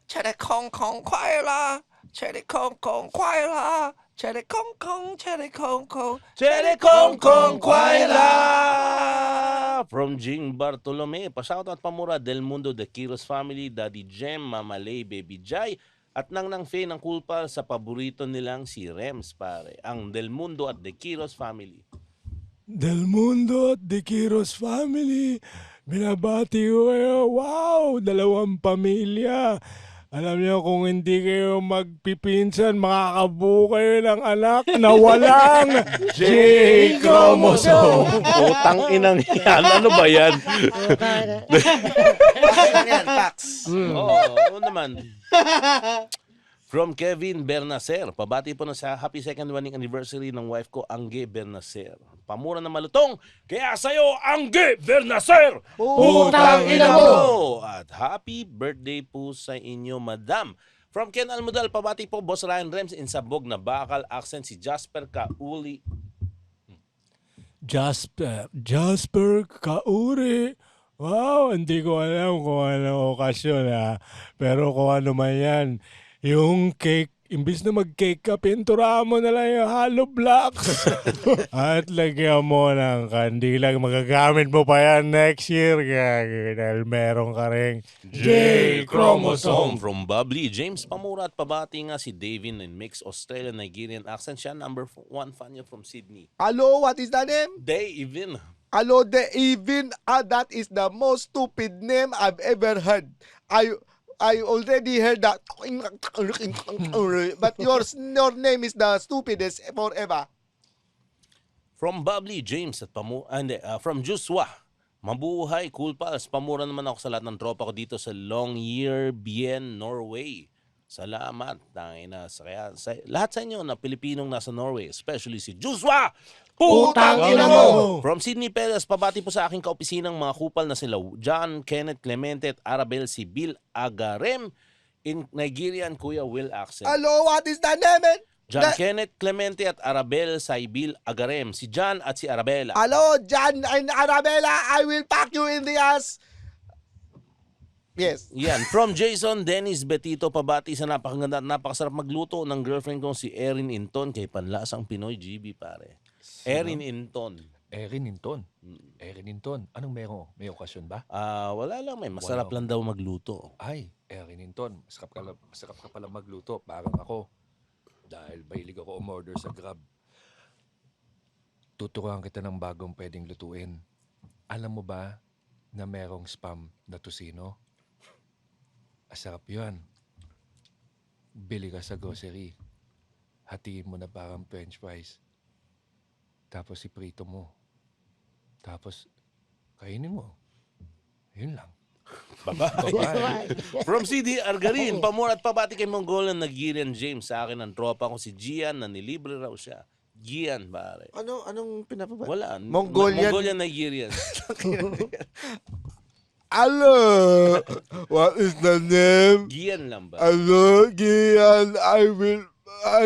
S13: Chere kong kong kwai la, chere kong kong kwai la, chere kong kong, chere kong kong,
S10: Chere Kong Kong Kwai La! From Jing Bartolome, pa-shoutout Pamura Del Mundo, The Kiros Family, Daddy Jem, Mama Lay, Baby Jai, at Nang Faye ng Cool Pal sa paborito nilang si Rems, pare. Ang Del Mundo at The Kiros Family.
S12: Del Mundo at The Kiros Family. Binabati ko kayo. Wow! 2 pamilya. Alam niyo, kung hindi kayo magpipinsan, makakabuo kayo ng anak na walang J-chromosome.
S10: Utang inang yan. Ano ba yan? Oo naman. From Kevin Bernacer, pabati po na sa happy second wedding anniversary ng wife ko, Angge Bernacer. Pamura na malutong, kaya sa'yo, Angge Bernacer!
S1: Utang ina mo!
S10: At happy birthday po sa inyo, madam. From Ken Almodal, pabati po, Boss Ryan Rems in Sabog na bakal accent si Jasper Kauli.
S12: Jasper Kauri. Wow, hindi ko alam kung anong okasyon ha. Pero kung ano man yan, yung cake, imbis na mag-cake ka, pinturahan mo na lang yung hollow blocks. At lagyan mo ng kandilang, magagamit mo pa yan next year. Dahil meron ka rin J-chromosome.
S10: From Bubbly, James Pamura at pabati nga si Davin in mixed Australian-Nigerian accent. Siya number 1 fan niya from Sydney.
S1: Hello, what is the name?
S10: Davin.
S1: Hello, Davin. That is the most stupid name I've ever heard. I already heard that, but your name is the stupidest forever.
S10: From Bubbly, James at from Joshua. Mabuhay, Cool Pals. Pamura naman ako sa lahat ng tropa ko dito sa Longyearbyen, Norway. Salamat. Lahat sa inyo na Pilipinong nasa Norway, especially si Joshua!
S1: Putang ina mo!
S10: From Sydney Perez, pabati po sa aking kaopisinang mga kupal na sila John, Kenneth, Clemente at Arabel si Bill Agarem in Nigerian Kuya Will accent.
S1: Hello, what is the name?
S10: John, Kenneth, Clemente at Arabel sa Bill Agarem. Si John at si Arabella.
S1: Hello, John and Arabella. I will pack you in the ass. Yes.
S10: Yan. From Jason Dennis Betito, pabati sa napakaganda at napakasarap magluto ng girlfriend kong si Erin Inton kay Panlasang Pinoy GB, pare. Erin Inton.
S5: Erin Inton. Erin Inton. Anong meron? May okasyon ba?
S10: Wala lang, may masarap lang daw magluto.
S5: Ay, Erin Inton. Masarap ka pala magluto. Parang ako. Dahil mahilig ako umorder sa Grab. Tuturuan kita ng bagong pwedeng lutuin. Alam mo ba na merong spam na tusino? Asarap yun. Bili ka sa grocery. Hatiin mo na parang french fries. Tapos iprito mo. Tapos kainin mo. Yun lang.
S10: Bye-bye. From CD Argarin, pamura at pabati kay Mongolian Nigerian James. Sa akin ang tropa ko si Gian na nilibre raw siya. Gian, pare.
S1: Anong pinapabati?
S10: Wala.
S1: Mongolian
S10: Nigerian.
S1: Hello, what is the name?
S10: Gian lang ba?
S1: Hello, Gian. I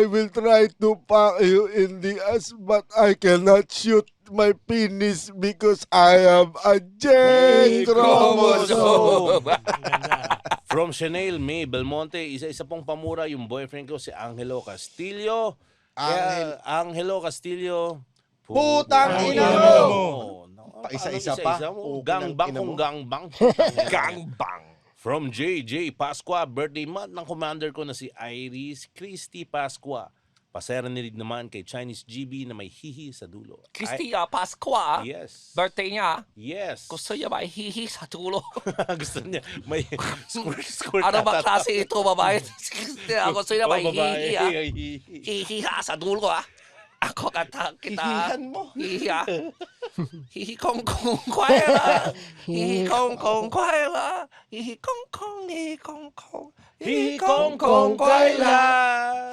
S1: will try to pack you in the ass, but I cannot shoot my penis because I have a J chromosome.
S10: From Chanel May Belmonte, isa-isa pong pamura yung boyfriend ko, si Angelo Castillo. Angelo Castillo.
S1: Putang ina mo!
S10: Paisa-isa
S1: pa?
S10: Gangbang kung gangbang.
S11: Gangbang.
S10: From JJ Pascua, birthday month ng commander ko na si Iris Christy Pascua. Paserinig naman kay Chinese GB na may hihi sa dulo.
S13: Cristia Pascua.
S10: Yes.
S13: Birthday niya.
S10: Yes.
S13: Gusto niya may hihi sa dulo.
S10: Gusto niya may squirt.
S13: Ano ba klase ito, babae? Cristia, gusto niya may hihi, ha?
S10: Hihi.
S13: Hihi ha sa dulo, ha? Ako kata kita.
S1: Hihihan mo.
S13: Hihi ha. Hihi kong kong kway la. Hihi kong kong kway la. Hihi kong kong ni kong kong. Hihi kong kong kway la.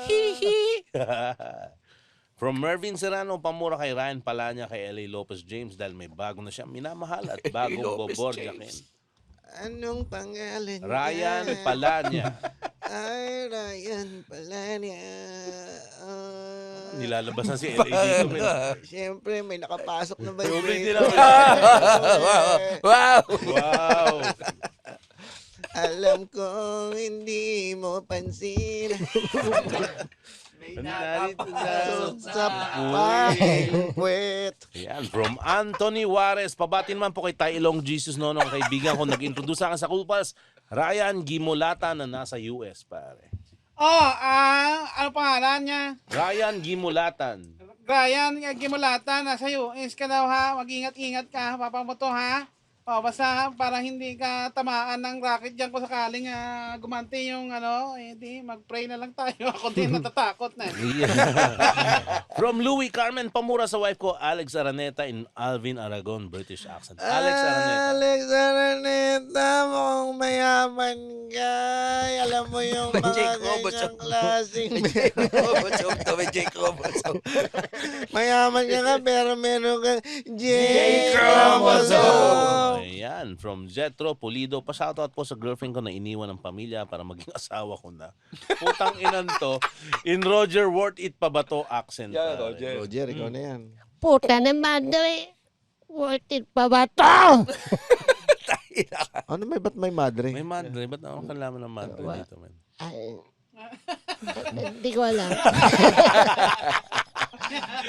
S13: Hihi.
S10: From Mervin Serrano, pamura kay Ryan Palanya, kay L.A. Lopez James dahil may bago na siya minamahal at bagong boborjakin.
S14: Anong pangalan niya?
S10: Ryan Palanya.
S14: Ay, Ryan Palanya.
S10: Nilalabasan si L.A. dito.
S14: Siyempre, may nakapasok na ba
S13: Wow!
S10: Wow!
S14: Alam ko hindi mo pansin.
S10: Narito
S14: sa puwet.
S10: Yan, from Anthony Juarez. Pabatin man po kay Tailong Jesus Nono, ang kaibigan ko nag-introduce sa akin sa Kulpas, Ryan Gimulata na nasa US, pare.
S6: Ano pangalan niya?
S10: Ryan Gimulatan.
S6: Ryan Gimulata, nasa US ka daw ha. Mag-ingat-ingat ka, papa mo to ha. Basta para hindi ka tamaan ng racket dyan kung sakaling gumanti yung hindi, mag-pray na lang tayo. Ako din natatakot na.
S10: From Louis Carmen, pamura sa wife ko, Alex Araneta in Alvin Aragon, British accent. Alex Araneta.
S14: Alex Araneta, mukhang mayaman ka. Alam mo yung mga ganyang klaseng mayaman ka nga, pero meron ka J-chromosome.
S10: Ayan, from Jetro Pulido, pa-shoutout po sa girlfriend ko na iniwan ng pamilya para maging asawa ko na. Putang inan to, in Roger Worth It pa ba to accent?
S13: Yeah,
S10: pare?
S14: Roger, ikaw na yan.
S3: Puta naman daw eh. Worth it pa ba to?
S14: Ano ba't may madre?
S10: May madre, ba't naman kalaman ng madre dito, man?
S3: Hindi ko alam.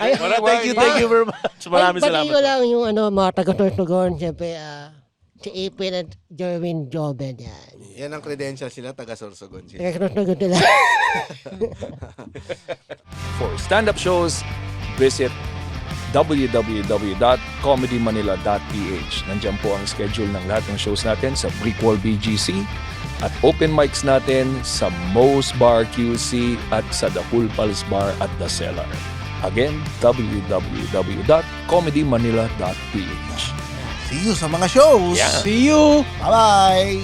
S10: Thank you very much. Maraming salamat.
S3: Pati ko lang yung mga taga-Tortugon, siyempre, si April at Jerwin Joben yan.
S14: Yan ang credential sila, taga-Sorsogon sila.
S3: Taga-Tortugon nila.
S11: For stand-up shows, visit www.comedymanila.ph. Nandiyan po ang schedule ng lahat ng shows natin sa Brickwall BGC at open mics natin sa Moe's Bar QC at sa The Pulpals Bar at The Cellar. Again, www.comedymanila.ph.
S1: See you sa mga shows.
S11: Yeah.
S1: See you. Bye-bye.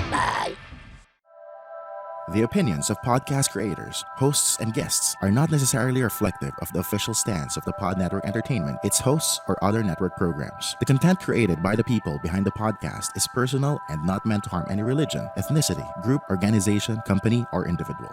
S3: Bye.
S4: The opinions of podcast creators, hosts, and guests are not necessarily reflective of the official stance of the Pod Network Entertainment, its hosts, or other network programs. The content created by the people behind the podcast is personal and not meant to harm any religion, ethnicity, group, organization, company, or individual.